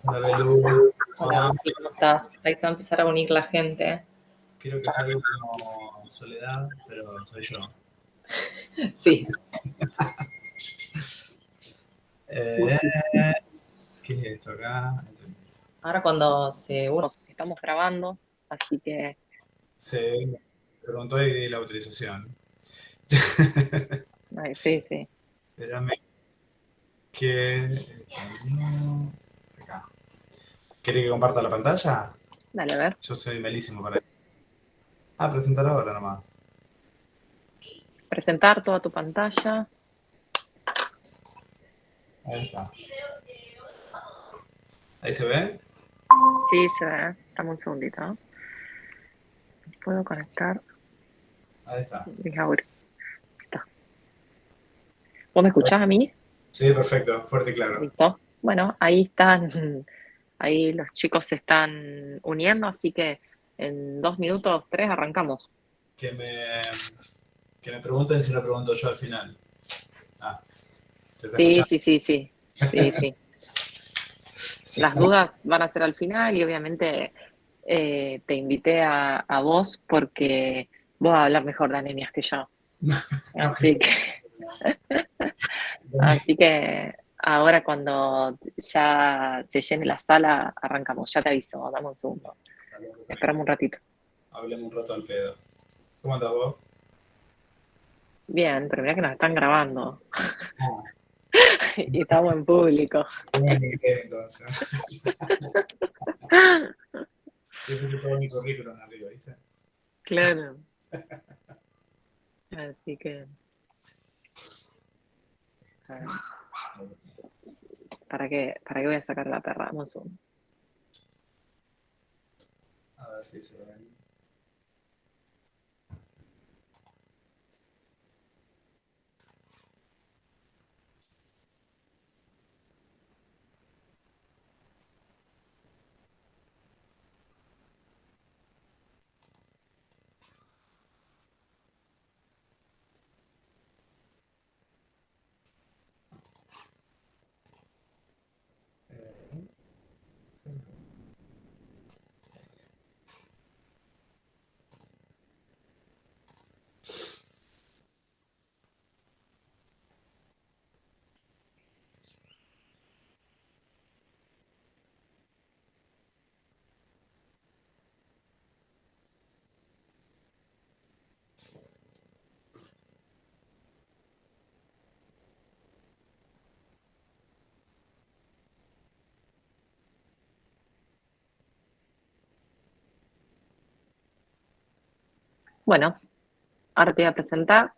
Hola, Belu. Hola, Anti, ¿cómo estás? Ahí se va a empezar a unir la gente. Creo que es algo como Soledad, pero soy yo. Sí. ¿Qué es esto acá? Ahora cuando se uno, estamos grabando, así que... Se me preguntó y di la autorización. Ay, sí, sí. Espérame que... Acá. ¿Querés que comparta la pantalla? Dale, a ver. Yo soy malísimo para eso. Ah, presentar ahora nomás. Presentar toda tu pantalla. Ahí está. ¿Ahí se ve? Sí, se ve. Dame un segundito, ¿no? Puedo conectar Ahí está. mis auriculares. Está. ¿Vos me escuchás a mí? Sí, perfecto. Fuerte y claro. Listo. Bueno, ahí están. Ahí los chicos se están uniendo, así que en 2 minutos, 3 arrancamos. Que me, que me pregunten si lo pregunto yo al final. Ah, ¿se está Sí, escuchando? sí, sí, sí. Sí, sí. Sí. Las dudas van a ser al final y obviamente te invité a vos porque vos vas a hablar mejor de anemias que yo. Así que, así que ahora cuando ya se llene la sala, arrancamos. Ya te aviso, dame un segundo. Esperamos un ratito. Hablemos un rato al pedo. ¿Cómo andás vos? Bien, pero mira que nos están grabando Ah, y estamos en público. ¿cómo es mi inglés entonces? Yo puse todo mi currículum arriba, ¿viste? Claro. Así que, a ver, ¿para qué voy a sacar la perra? Dame un segundo. A ver si se ven. Bueno, ahora te voy a presentar.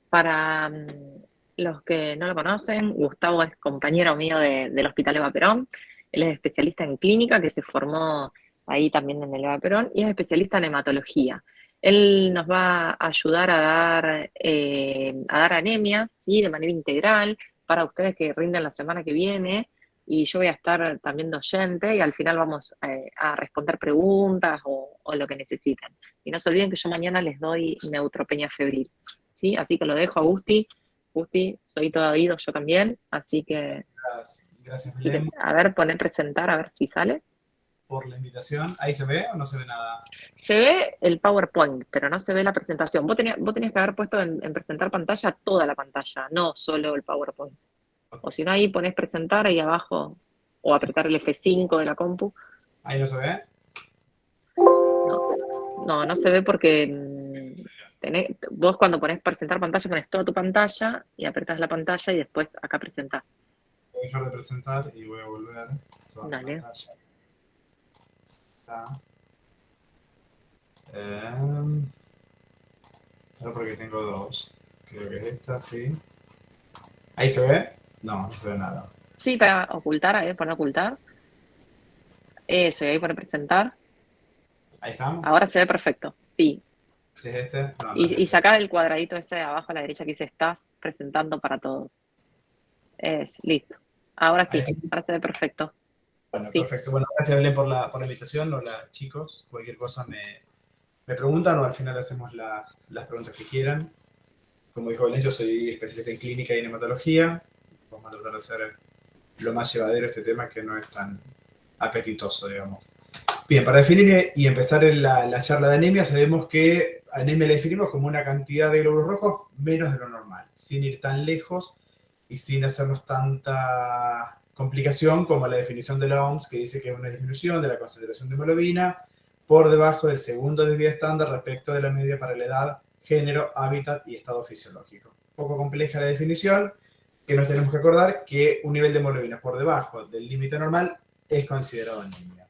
Para los que no lo conocen, Gustavo es compañero mío del Hospital Eva Perón. Él es especialista en clínica, que se formó ahí también en el Eva Perón, y es especialista en hematología. Él nos va a ayudar a dar anemia, ¿sí? De manera integral para ustedes que rinden la semana que viene. Y yo voy a estar también de oyente y al final vamos a responder preguntas o lo que necesiten. Y no se olviden que yo mañana les doy neutropenia febril. ¿Sí? Así que lo dejo a Gusti. Gusti, soy todo oído yo también, Gracias, así que Belén, a ver, poner presentar, a ver si sale. por la invitación. ¿Ahí se ve o no se ve nada? Se ve el PowerPoint, pero no se ve la presentación. Vos tenías que haber puesto en presentar pantalla toda la pantalla, no solo el PowerPoint. O si no, ahí ponés presentar ahí abajo, o Sí. apretar el F5 de la compu. ¿Ahí no se ve? No, no se ve porque vos cuando ponés presentar pantalla, pones toda tu pantalla y apretás la pantalla y después acá presentás. Voy a dejar de presentar y voy a volver a toda mi Dale. pantalla. Está. Eh, Ahora porque tengo dos. Creo que es esta, sí. ¿Ahí se ve? No, no se ve nada. Sí, para ocultar, ahí poner ocultar. Eso, y ahí poner presentar. ¿Ahí está? Ahora se ve perfecto, sí. ¿Sí es este? No, no es Y este. sacar el cuadradito ese de abajo a la derecha que dice estás presentando para todos. Es, listo. Ahora Ahí sí, está. ahora se ve perfecto. Bueno, Sí. perfecto. Bueno, gracias Belén por la invitación. Hola chicos, cualquier cosa me preguntan o al final hacemos las preguntas que quieran. Como dijo Belén, yo soy especialista en clínica y en hematología. Vamos a tratar de hacer lo más llevadero este tema que no es tan apetitoso, digamos. Bien, para definir y empezar en la charla de anemia, sabemos que anemia la definimos como una cantidad de glóbulos rojos menos de lo normal, sin ir tan lejos y sin hacernos tanta complicación como la definición de la OMS, que dice que es una disminución de la concentración de hemoglobina por debajo del segundo de vida estándar respecto de la media para la edad, género, hábitat y estado fisiológico. Un poco compleja la definición, que nos tenemos que acordar que un nivel de hemoglobina por debajo del límite normal es considerado anemia.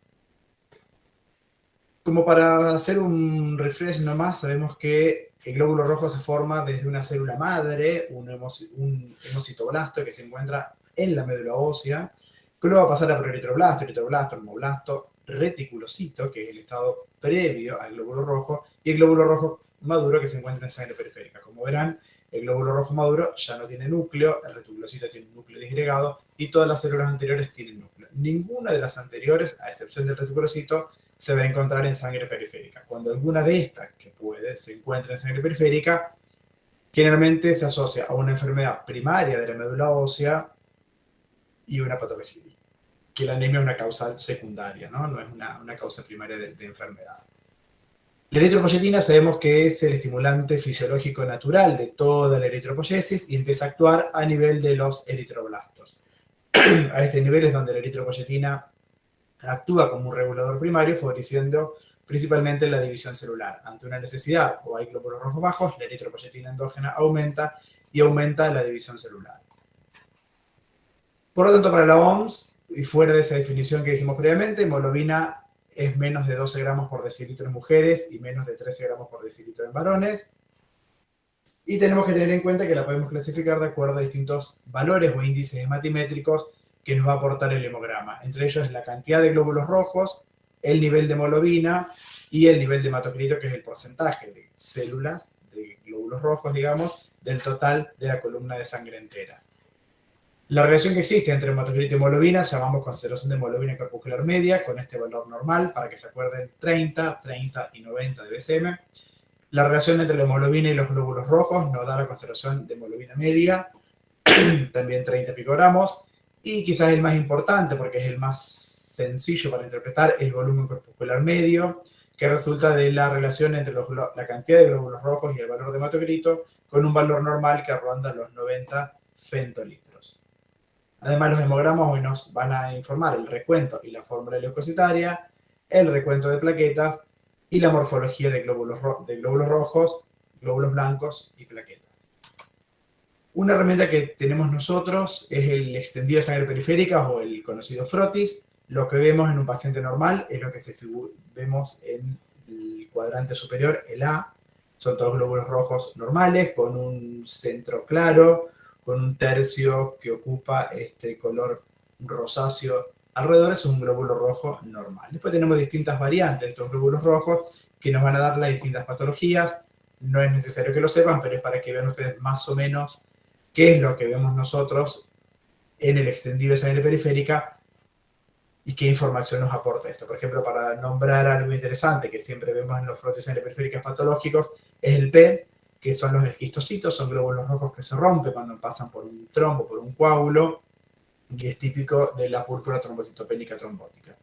Como para hacer un refresh nomás, sabemos que el glóbulo rojo se forma desde una célula madre, un hemocitoblasto que se encuentra en la médula ósea, que luego va a pasar a eritroblasto, hermoblasto, reticulocito, que es el estado previo al glóbulo rojo, y el glóbulo rojo maduro que se encuentra en sangre periférica. Como verán, el glóbulo rojo maduro ya no tiene núcleo, el reticulocito tiene un núcleo disgregado y todas las células anteriores tienen núcleo. Ninguna de las anteriores, a excepción del reticulocito, se va a encontrar en sangre periférica. Cuando alguna de estas, que puede, se encuentra en sangre periférica, generalmente se asocia a una enfermedad primaria de la médula ósea y una patología. Que la anemia es una causa secundaria, ¿no? No es una causa primaria de enfermedad. La eritropoyetina sabemos que es el estimulante fisiológico natural de toda la eritropoyesis y empieza a actuar a nivel de los eritroblastos. A este nivel es donde la eritropoyetina actúa como un regulador primario, favoreciendo principalmente la división celular. Ante una necesidad o hay glóbulos rojos bajos, la eritropoyetina endógena aumenta y aumenta la división celular. Por lo tanto, para la OMS, y fuera de esa definición que dijimos previamente, hemoglobina es menos de 12 gramos por decilitro en mujeres y menos de 13 gramos por decilitro en varones. Y tenemos que tener en cuenta que la podemos clasificar de acuerdo a distintos valores o índices hematimétricos que nos va a aportar el hemograma. Entre ellos la cantidad de glóbulos rojos, el nivel de hemoglobina y el nivel de hematocrito, que es el porcentaje de células, de glóbulos rojos, digamos, del total de la columna de sangre entera. La relación que existe entre hematocrito y hemoglobina llamamos concentración de hemoglobina corpuscular media, con este valor normal, para que se acuerden 30, 30 y 90 de BCM. La relación entre la hemoglobina y los glóbulos rojos nos da la concentración de hemoglobina media, también 30 picogramos, y quizás el más importante, porque es el más sencillo para interpretar, el volumen corpuscular medio, que resulta de la relación entre la cantidad de glóbulos rojos y el valor de hematocrito, con un valor normal que ronda los 90 femtolitros. Además, los hemogramas hoy nos van a informar el recuento y la fórmula leucocitaria, el recuento de plaquetas y la morfología de glóbulos rojos, glóbulos blancos y plaquetas. Una herramienta que tenemos nosotros es el extendido de sangre periférica o el conocido frotis. Lo que vemos en un paciente normal es lo que vemos en el cuadrante superior, el A. Son todos glóbulos rojos normales con un centro claro, con un tercio que ocupa este color rosáceo alrededor, es un glóbulo rojo normal. Después tenemos distintas variantes de estos glóbulos rojos que nos van a dar las distintas patologías. No es necesario que lo sepan, pero es para que vean ustedes más o menos qué es lo que vemos nosotros en el extendido de sangre periférica y qué información nos aporta esto. Por ejemplo, para nombrar algo interesante que siempre vemos en los frotis de sangre periférica patológicos, es el P, que son los esquistocitos, son glóbulos rojos que se rompen cuando pasan por un trombo, por un coágulo, y es típico de la púrpura trombocitopénica trombótica.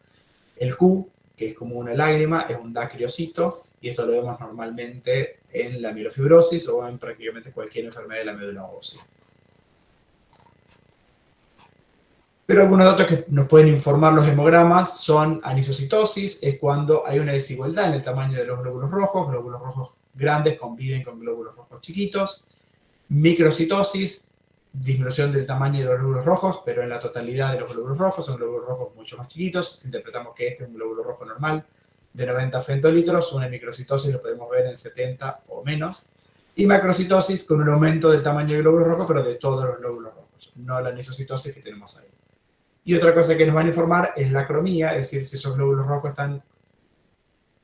El Q, que es como una lágrima, es un dacriocito, y esto lo vemos normalmente en la mielofibrosis o en prácticamente cualquier enfermedad de la médula ósea. Pero algunos datos que nos pueden informar los hemogramas son anisocitosis, es cuando hay una desigualdad en el tamaño de los glóbulos rojos grandes conviven con glóbulos rojos chiquitos. Microcitosis, disminución del tamaño de los glóbulos rojos, pero en la totalidad de los glóbulos rojos son glóbulos rojos mucho más chiquitos. Si interpretamos que este es un glóbulo rojo normal de 90 femtolitros, una microcitosis lo podemos ver en 70 o menos. Y macrocitosis con un aumento del tamaño de glóbulos rojos, pero de todos los glóbulos rojos, no la anisocitosis que tenemos ahí. Y otra cosa que nos van a informar es la cromía, es decir, si esos glóbulos rojos están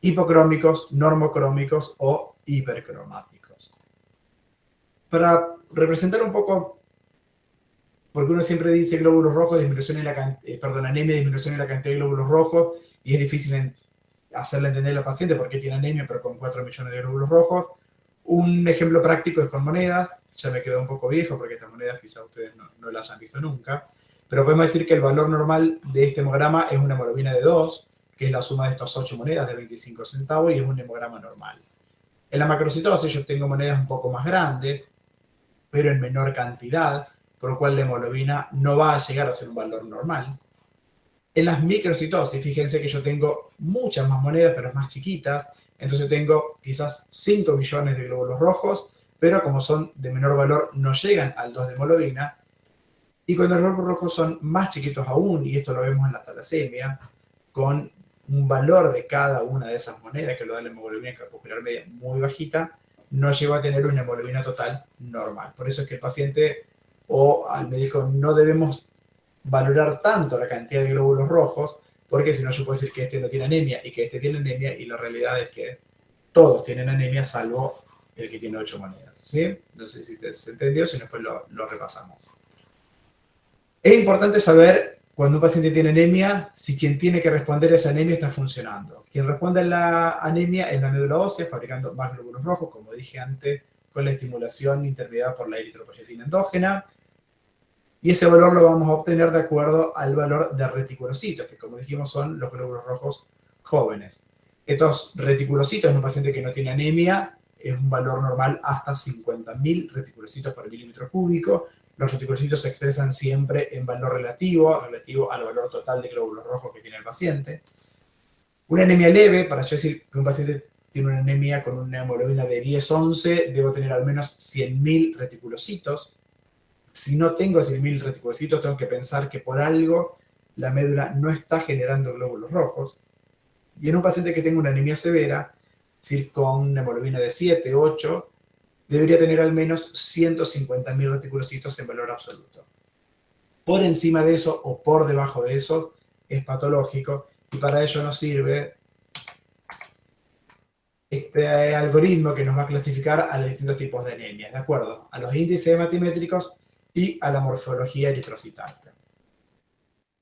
hipocrómicos, normocrómicos o hipercromáticos. Para representar un poco, porque uno siempre dice glóbulos rojos, anemia, disminución en la cantidad de glóbulos rojos, y es difícil hacerle entender al paciente por qué tiene anemia, pero con 4 millones de glóbulos rojos. Un ejemplo práctico es con monedas, ya me quedó un poco viejo porque estas monedas quizás ustedes no las hayan visto nunca. pero podemos decir que el valor normal de este hemograma es una hemoglobina de 2, que es la suma de estas 8 monedas de 25 centavos, y es un hemograma normal. En la macrocitosis yo tengo monedas un poco más grandes, pero en menor cantidad, por lo cual la hemoglobina no va a llegar a ser un valor normal. En las microcitosis, fíjense que yo tengo muchas más monedas, pero más chiquitas, entonces tengo quizás 5 millones de glóbulos rojos, pero como son de menor valor, no llegan al 2 de hemoglobina. Y cuando los glóbulos rojos son más chiquitos aún, y esto lo vemos en la talasemia, con un valor de cada una de esas monedas, que lo da la hemoglobina corpuscular media muy bajita, no llegó a tener una hemoglobina total normal. Por eso es que el paciente o al médico no debemos valorar tanto la cantidad de glóbulos rojos, porque si no yo puedo decir que este no tiene anemia y que este tiene anemia, y la realidad es que todos tienen anemia salvo el que tiene 8 monedas. ¿Sí? No sé si se entendió, si no después lo repasamos. Es importante saber cuando un paciente tiene anemia, si quien tiene que responder a esa anemia está funcionando. Quien responde a la anemia es la médula ósea, fabricando más glóbulos rojos, como dije antes, con la estimulación intermediada por la eritropoyetina endógena. Y ese valor lo vamos a obtener de acuerdo al valor de reticulocitos, que como dijimos son los glóbulos rojos jóvenes. Estos reticulocitos en un paciente que no tiene anemia es un valor normal hasta 50.000 reticulocitos por milímetro cúbico. Los reticulocitos se expresan siempre en valor relativo al valor total de glóbulos rojos que tiene el paciente. Una anemia leve, para yo decir que un paciente tiene una anemia con una hemoglobina de 10-11, debo tener al menos 100.000 reticulocitos. Si no tengo 100.000 reticulocitos, tengo que pensar que por algo la médula no está generando glóbulos rojos. Y en un paciente que tenga una anemia severa, es decir, con una hemoglobina de 7, 8, debería tener al menos 150.000 reticulocitos en valor absoluto. Por encima de eso o por debajo de eso es patológico, y para ello nos sirve este algoritmo que nos va a clasificar a los distintos tipos de anemias, de acuerdo a los índices hematimétricos y a la morfología eritrocitaria.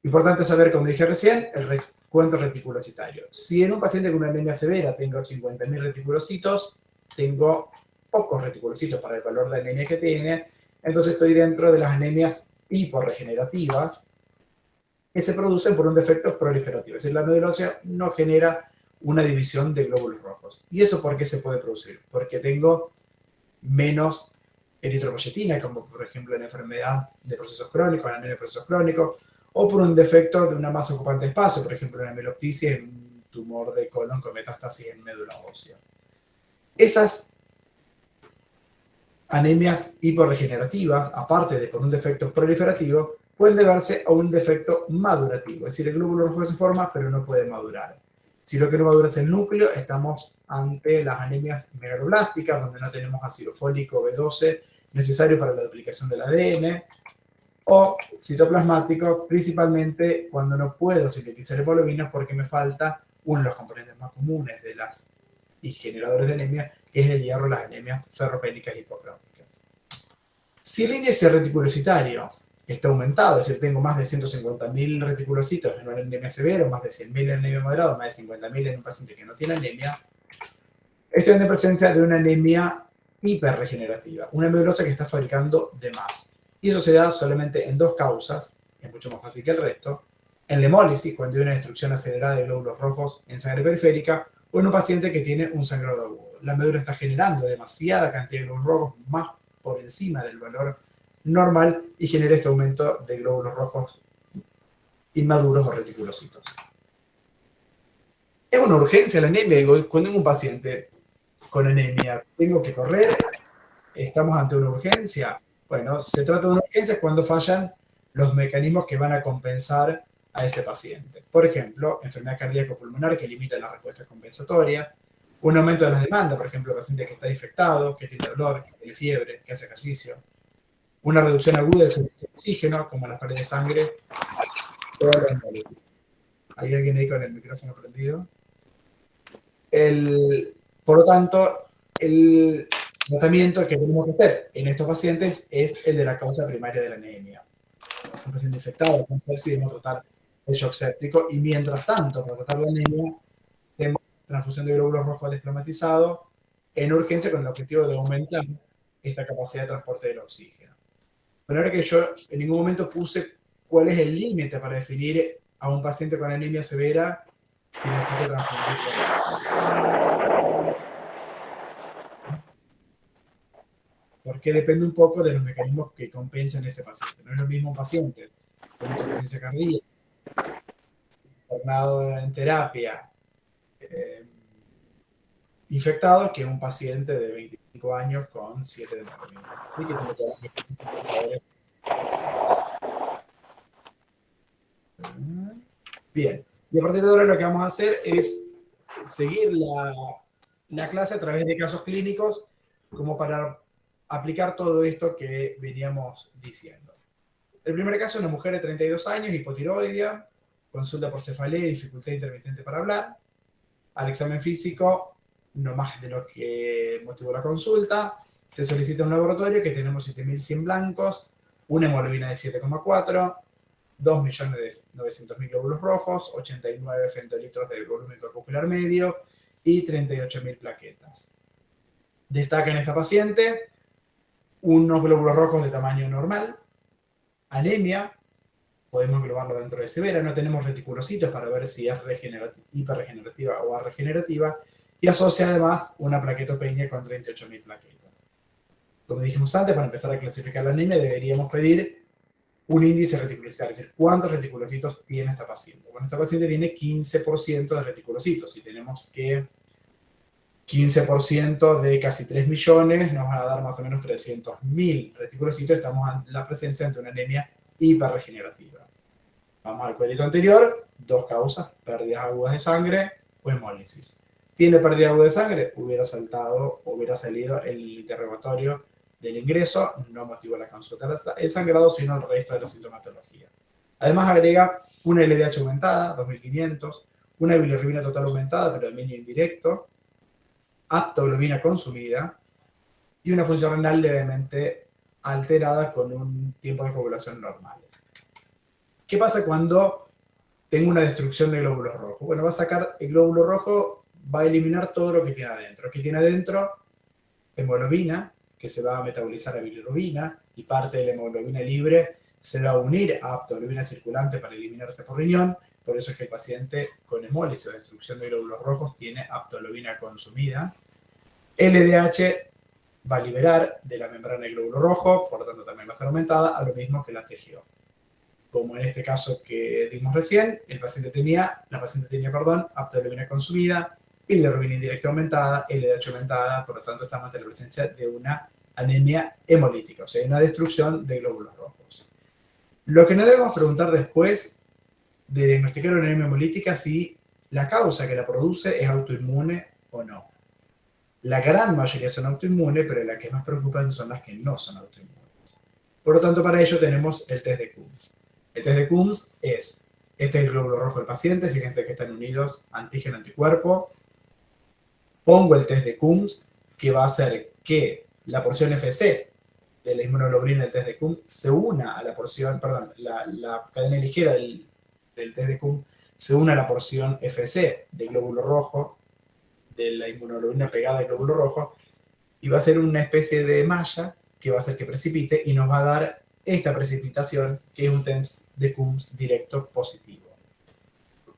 Importante saber, como dije recién, el recuento reticulocitario. Si en un paciente con una anemia severa tengo 50.000 reticulocitos, tengo pocos reticulocitos para el valor de anemia que tiene, entonces estoy dentro de las anemias hiporregenerativas que se producen por un defecto proliferativo. Es decir, la médula ósea no genera una división de glóbulos rojos. ¿Y eso por qué se puede producir? Porque tengo menos eritropoyetina, como por ejemplo en enfermedad de procesos crónicos, en anemia de procesos crónicos, o por un defecto de una masa ocupante de espacio, por ejemplo en la mieloptisis, en un tumor de colon con metástasis en médula ósea. Esas anemias hiporregenerativas, aparte de por un defecto proliferativo, pueden deberse a un defecto madurativo, es decir, el glóbulo rojo se forma pero no puede madurar. Si lo que no madura es el núcleo, estamos ante las anemias megaloblásticas, donde no tenemos ácido fólico B12 necesario para la duplicación del ADN, o citoplasmático, principalmente cuando no puedo sintetizar hemoglobinas porque me falta uno de los componentes más comunes de las y generadores de anemia, que es el hierro, las anemias ferropénicas hipocrónicas. Si el índice reticulocitario está aumentado, es decir, tengo más de 150.000 reticulocitos en una anemia severa, más de 100.000 en anemia moderada, más de 50.000 en un paciente que no tiene anemia, estoy en presencia de una anemia hiperregenerativa, una medulosa que está fabricando de más. Y eso se da solamente en dos causas, es mucho más fácil que el resto: en la hemólisis, cuando hay una destrucción acelerada de glóbulos rojos en sangre periférica, o en un paciente que tiene un sangrado agudo. La médula está generando demasiada cantidad de glóbulos rojos, más por encima del valor normal, y genera este aumento de glóbulos rojos inmaduros o reticulocitos. Es una urgencia la anemia. Cuando tengo un paciente con anemia, tengo que correr, estamos ante una urgencia. Bueno, se trata de una urgencia cuando fallan los mecanismos que van a compensar a ese paciente. Por ejemplo, enfermedad cardíaco-pulmonar que limita la respuesta compensatoria, un aumento de las demandas, por ejemplo, paciente que está infectado, que tiene dolor, que tiene fiebre, que hace ejercicio, una reducción aguda del servicio de oxígeno, como las paredes de sangre, o la hemólisis. ¿Hay alguien ahí con el micrófono prendido? Por lo tanto, el tratamiento que tenemos que hacer en estos pacientes es el de la causa primaria de la anemia. Un paciente infectado, entonces decidimos tratar el shock séptico, y mientras tanto, para tratar la anemia, tenemos transfusión de glóbulos rojos descromatizado en urgencia con el objetivo de aumentar esta capacidad de transporte del oxígeno. Pero ahora que yo en ningún momento puse ¿Cuál es el límite para definir a un paciente con anemia severa si necesito transfundirlo? Porque depende un poco de los mecanismos que compensan ese paciente. No es lo mismo un paciente con insuficiencia cardíaca, internado en terapia, infectado, que un paciente de 25 años con 7 de hemoglobina. Y que tiene todos los mecanismos compensadores. Bien, y a partir de ahora lo que vamos a hacer es seguir la clase a través de casos clínicos como para aplicar todo esto que veníamos diciendo. El primer caso es una mujer de 32 años, hipotiroidea, consulta por cefalea y dificultad intermitente para hablar. Al examen físico, no más de lo que motivó la consulta, se solicita un laboratorio que tenemos 7.100 blancos, una hemoglobina de 7,4, 2.900.000 glóbulos rojos, 89 femtolitros de volumen corpuscular medio y 38.000 plaquetas. Destaca en esta paciente unos glóbulos rojos de tamaño normal, anemia, podemos englobarlo dentro de severa, no tenemos reticulocitos para ver si es hiperregenerativa o arregenerativa, y asocia además una plaquetopenia con 38.000 plaquetas. Como dijimos antes, para empezar a clasificar la anemia deberíamos pedir un índice reticulocitario, es decir, ¿cuántos reticulocitos tiene esta paciente? Bueno, esta paciente tiene 15% de reticulocitos. Si tenemos que 15% de casi 3 millones nos va a dar más o menos 300.000 reticulocitos. Estamos en la presencia de una anemia hiperregenerativa. Vamos al cuadrito anterior, dos causas, pérdidas agudas de sangre o hemólisis. ¿Tiene pérdida aguda de sangre? Hubiera salido el interrogatorio del ingreso, no motivó la consulta el sangrado, sino el resto de la sintomatología. Además agrega una LDH aumentada, 2.500, una bilirrubina total aumentada, pero dominio indirecto, aptoglobina consumida y una función renal levemente alterada con un tiempo de coagulación normal. ¿Qué pasa cuando tengo una destrucción de glóbulos rojos? Bueno, va a sacar el glóbulo rojo, va a eliminar todo lo que tiene adentro. ¿Qué tiene adentro? Hemoglobina, que se va a metabolizar a bilirrubina, y parte de la hemoglobina libre se va a unir a aptoglobina circulante para eliminarse por riñón. Por eso es que el paciente con hemólisis o destrucción de glóbulos rojos tiene aptoglobina consumida. LDH va a liberar de la membrana el glóbulo rojo, por lo tanto también va a estar aumentada, a lo mismo que la TGO. Como en este caso que dimos recién, la paciente tenía aptoglobina consumida, bilirrubina indirecta aumentada, LDH aumentada, por lo tanto estamos ante la presencia de una anemia hemolítica, o sea, una destrucción de glóbulos rojos. Lo que no debemos preguntar después de diagnosticar una anemia hemolítica es si la causa que la produce es autoinmune o no. La gran mayoría son autoinmunes, pero las que más preocupan son las que no son autoinmunes. Por lo tanto, para ello tenemos el test de Coombs. El test de Coombs es, este es el glóbulo rojo del paciente, fíjense que están unidos antígeno-anticuerpo. Pongo el test de Coombs, que va a hacer que la porción FC de la inmunoglobulina del test de Coombs se una a la porción, la cadena ligera del test de Coombs se une a la porción FC del glóbulo rojo, de la inmunoglobulina pegada al glóbulo rojo, y va a ser una especie de malla que va a hacer que precipite y nos va a dar esta precipitación, que es un test de Coombs directo positivo.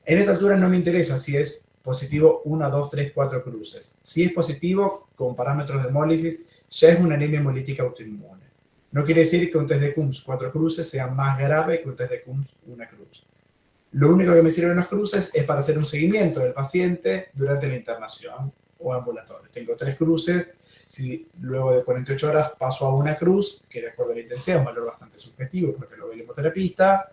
En esta altura no me interesa si es positivo 1, 2, 3, 4 cruces. Si es positivo, con parámetros de hemólisis, ya es una anemia hemolítica autoinmune. No quiere decir que un test de Coombs 4 cruces sea más grave que un test de Coombs 1 cruz. Lo único que me sirven los cruces es para hacer un seguimiento del paciente durante la internación o ambulatorio. Tengo 3 cruces, si luego de 48 horas paso a una cruz, que de acuerdo a la intensidad es un valor bastante subjetivo porque lo ve el hemoterapista,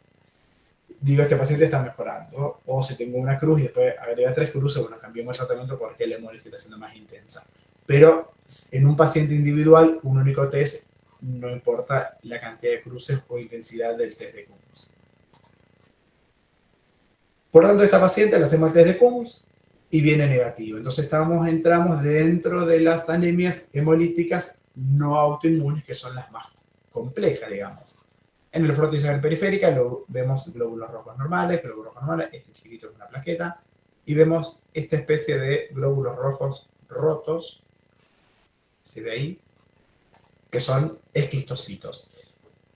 digo, este paciente está mejorando. O si tengo una cruz y después agrega 3 cruces, bueno, cambiamos el tratamiento porque la hemólisis está siendo más intensa. Pero en un paciente individual, un único test, no importa la cantidad de cruces o intensidad del test de Coombs. Por lo tanto, a esta paciente le hacemos el test de Coombs y viene negativo. Entonces entramos dentro de las anemias hemolíticas no autoinmunes, que son las más complejas, digamos. En el frotis periférica vemos glóbulos rojos normales, este chiquitito es una plaqueta, y vemos esta especie de glóbulos rojos rotos, ¿se ve ahí? Que son esquistocitos.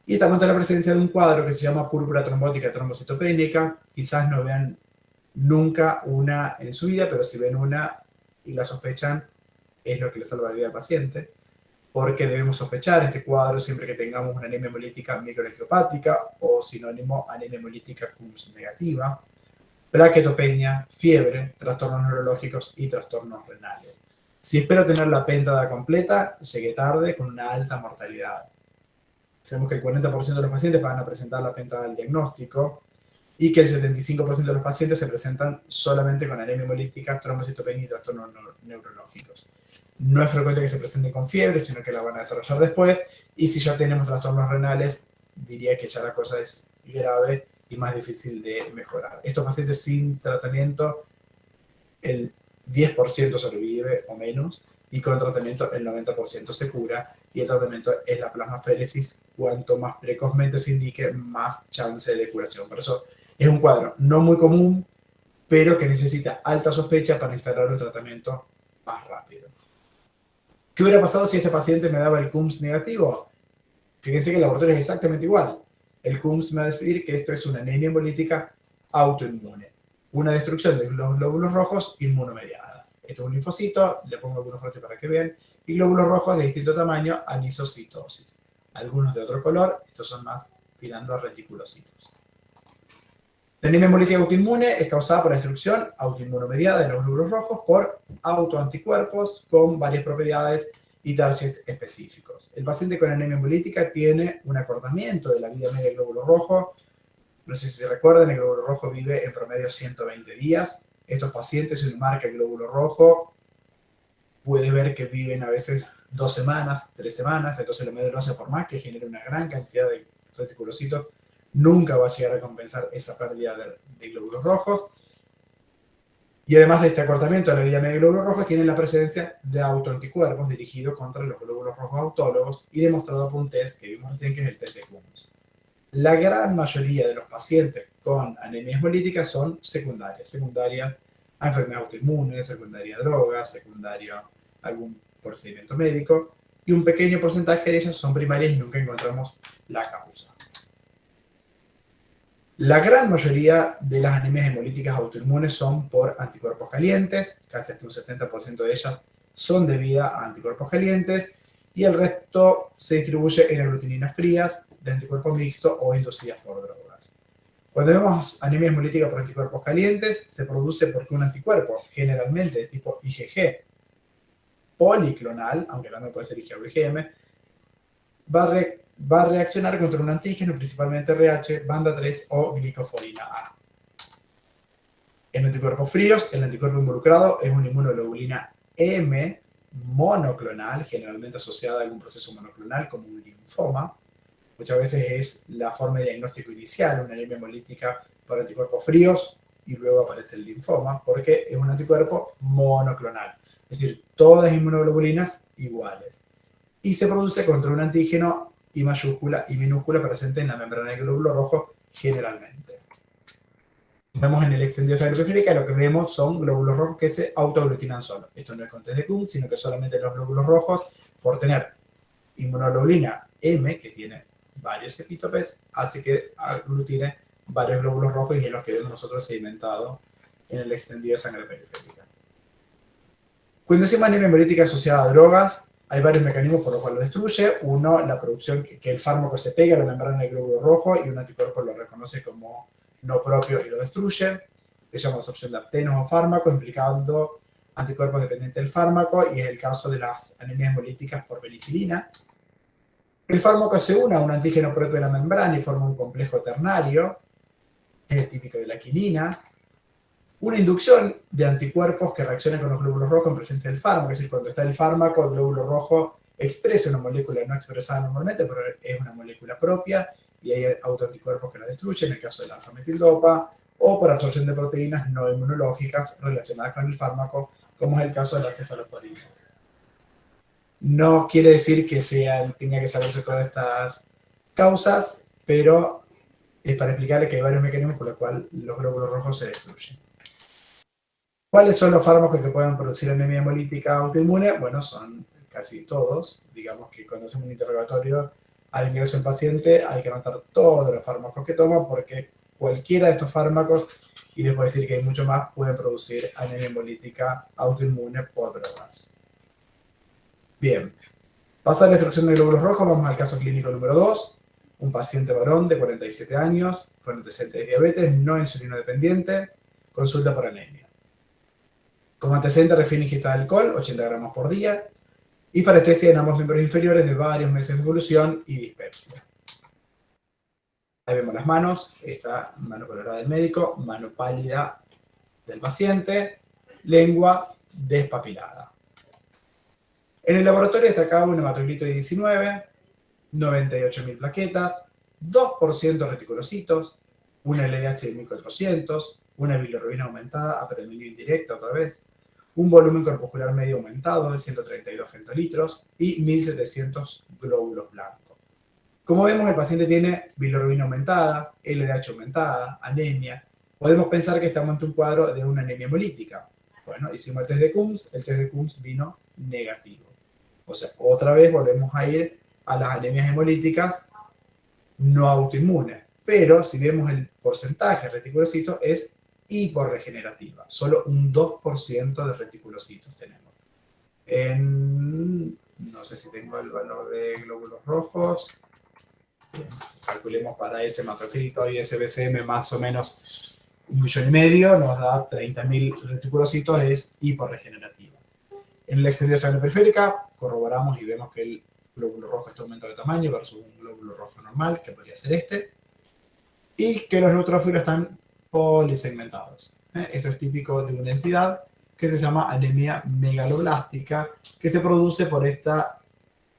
Y estamos ante la presencia de un cuadro que se llama púrpura trombótica trombocitopénica. Quizás no vean nunca una en su vida, pero si ven una y la sospechan, es lo que le salva la vida al paciente, porque debemos sospechar este cuadro siempre que tengamos una anemia hemolítica microangiopática o sinónimo anemia hemolítica CUMS negativa, plaquetopenia, fiebre, trastornos neurológicos y trastornos renales. Si espero tener la péntada completa, llegué tarde con una alta mortalidad. Sabemos que el 40% de los pacientes van a presentar la péntada del diagnóstico y que el 75% de los pacientes se presentan solamente con anemia hemolítica, trombocitopenia y trastornos neurológicos. No es frecuente que se presenten con fiebre, sino que la van a desarrollar después. Y si ya tenemos trastornos renales, diría que ya la cosa es grave y más difícil de mejorar. Estos pacientes sin tratamiento, el 10% sobrevive o menos, y con tratamiento el 90% se cura, y el tratamiento es la plasmaféresis. Cuanto más precozmente se indique, más chance de curación. Por eso es un cuadro no muy común, pero que necesita alta sospecha para instalar un tratamiento más rápido. ¿Qué hubiera pasado si este paciente me daba el CUMS negativo? Fíjense que el laboratorio es exactamente igual. El CUMS me va a decir que esto es una anemia hemolítica autoinmune, una destrucción de los glóbulos rojos inmunomediadas. Esto es un linfocito, le pongo algunos fotos para que vean, y glóbulos rojos de distinto tamaño, anisocitosis. Algunos de otro color, estos son más tirando a reticulocitos. La anemia hemolítica autoinmune es causada por la destrucción autoinmunomediada de los glóbulos rojos por autoanticuerpos con varias propiedades y targets específicos. El paciente con anemia hemolítica tiene un acortamiento de la vida media del glóbulo rojo. No sé si se recuerdan, el glóbulo rojo vive en promedio 120 días. Estos pacientes, si uno marca el glóbulo rojo, puede ver que viven a veces 2 semanas, 3 semanas, entonces la media por más que genere una gran cantidad de reticulocitos, nunca va a llegar a compensar esa pérdida de glóbulos rojos. Y además de este acortamiento de la vida media de glóbulos rojos, tienen la presencia de autoanticuerpos dirigidos contra los glóbulos rojos autólogos y demostrado por un test que vimos recién, que es el test de CUMS. La gran mayoría de los pacientes con anemia hemolítica son secundarias a enfermedades autoinmunes, secundaria a drogas, secundaria a algún procedimiento médico, y un pequeño porcentaje de ellas son primarias y nunca encontramos la causa. La gran mayoría de las anemias hemolíticas autoinmunes son por anticuerpos calientes, casi hasta un 70% de ellas son debidas a anticuerpos calientes, y el resto se distribuye en aglutininas frías, de anticuerpo mixto o inducidas por drogas. Cuando vemos anemia hemolítica por anticuerpos calientes, se produce porque un anticuerpo, generalmente de tipo IgG policlonal, aunque también puede ser IgA o IgM, va a reaccionar contra un antígeno, principalmente RH, banda 3 o glicofolina A. En anticuerpos fríos, el anticuerpo involucrado es una inmunoglobulina M monoclonal, generalmente asociada a algún proceso monoclonal como un linfoma. Muchas veces es la forma de diagnóstico inicial, una anemia hemolítica por anticuerpos fríos, y luego aparece el linfoma, porque es un anticuerpo monoclonal, es decir, todas inmunoglobulinas iguales. Y se produce contra un antígeno I mayúscula y minúscula presente en la membrana del glóbulo rojo generalmente. Vemos en el extendido de sangre periférica, lo que vemos son glóbulos rojos que se autoaglutinan solos. Esto no es con test de CUMS, sino que solamente los glóbulos rojos, por tener inmunoglobulina M, que tiene varios epítopes, hace que aglutine varios glóbulos rojos, y es lo que vemos nosotros sedimentado en el extendido de sangre periférica. Cuando decimos anemia hemolítica asociada a drogas, hay varios mecanismos por los cuales lo destruye. Uno, la producción, que el fármaco se pega a la membrana del glóbulo rojo y un anticuerpo lo reconoce como no propio y lo destruye. Le llama absorción de aptenos o fármacos, implicando anticuerpos dependientes del fármaco, y es el caso de las anemias hemolíticas por penicilina. El fármaco se une a un antígeno propio de la membrana y forma un complejo ternario, es el típico de la quinina. Una inducción de anticuerpos que reaccionan con los glóbulos rojos en presencia del fármaco, es decir, cuando está el fármaco, el glóbulo rojo expresa una molécula no expresada normalmente, pero es una molécula propia, y hay autoanticuerpos que la destruyen, en el caso de la alfa-metildopa, o por absorción de proteínas no inmunológicas relacionadas con el fármaco, como es el caso de la cefalosporina. No quiere decir que tenga que saberse todas estas causas, pero es para explicarle que hay varios mecanismos por los cuales los glóbulos rojos se destruyen. ¿Cuáles son los fármacos que pueden producir anemia hemolítica autoinmune? Bueno, son casi todos. Digamos que cuando hacemos un interrogatorio Al ingreso del paciente hay que anotar todos los fármacos que toma porque cualquiera de estos fármacos, y les puedo decir que hay mucho más, pueden producir anemia hemolítica autoinmune por drogas. Bien, pasa la destrucción de glóbulos rojos, vamos al caso clínico número 2. Un paciente varón de 47 años con antecedentes de diabetes no insulino dependiente, consulta por anemia. Como antecedente refiere ingesta de alcohol, 80 gramos por día, y parestesia en ambos miembros inferiores de varios meses de evolución y dispepsia. Ahí vemos las manos, esta mano colorada del médico, mano pálida del paciente, lengua despapilada. En el laboratorio destacaba un hematocrito de 19, 98.000 plaquetas, 2% reticulocitos, una LDH de 1400, una bilirrubina aumentada a predominio indirecta otra vez, un volumen corpuscular medio aumentado de 132 femtolitros y 1700 glóbulos blancos. Como vemos, el paciente tiene bilirrubina aumentada, LDH aumentada, anemia. Podemos pensar que estamos ante un cuadro de una anemia hemolítica. Bueno, hicimos el test de Coombs, el test de Coombs vino negativo. O sea, otra vez volvemos a ir a las anemias hemolíticas no autoinmunes. Pero si vemos el porcentaje de reticulocitos es hiporregenerativa. Solo un 2% de reticulocitos tenemos. No sé si tengo el valor de glóbulos rojos. Bien, calculemos para ese hematocrito y ese BCM más o menos 1,5 millones, nos da 30.000 reticulocitos, es hiporregenerativa. En la extensión de sangre periférica corroboramos y vemos que el glóbulo rojo está aumentando de tamaño versus un glóbulo rojo normal, que podría ser este, y que los neutrófilos están polisegmentados. Esto es típico de una entidad que se llama anemia megaloblástica, que se produce por esta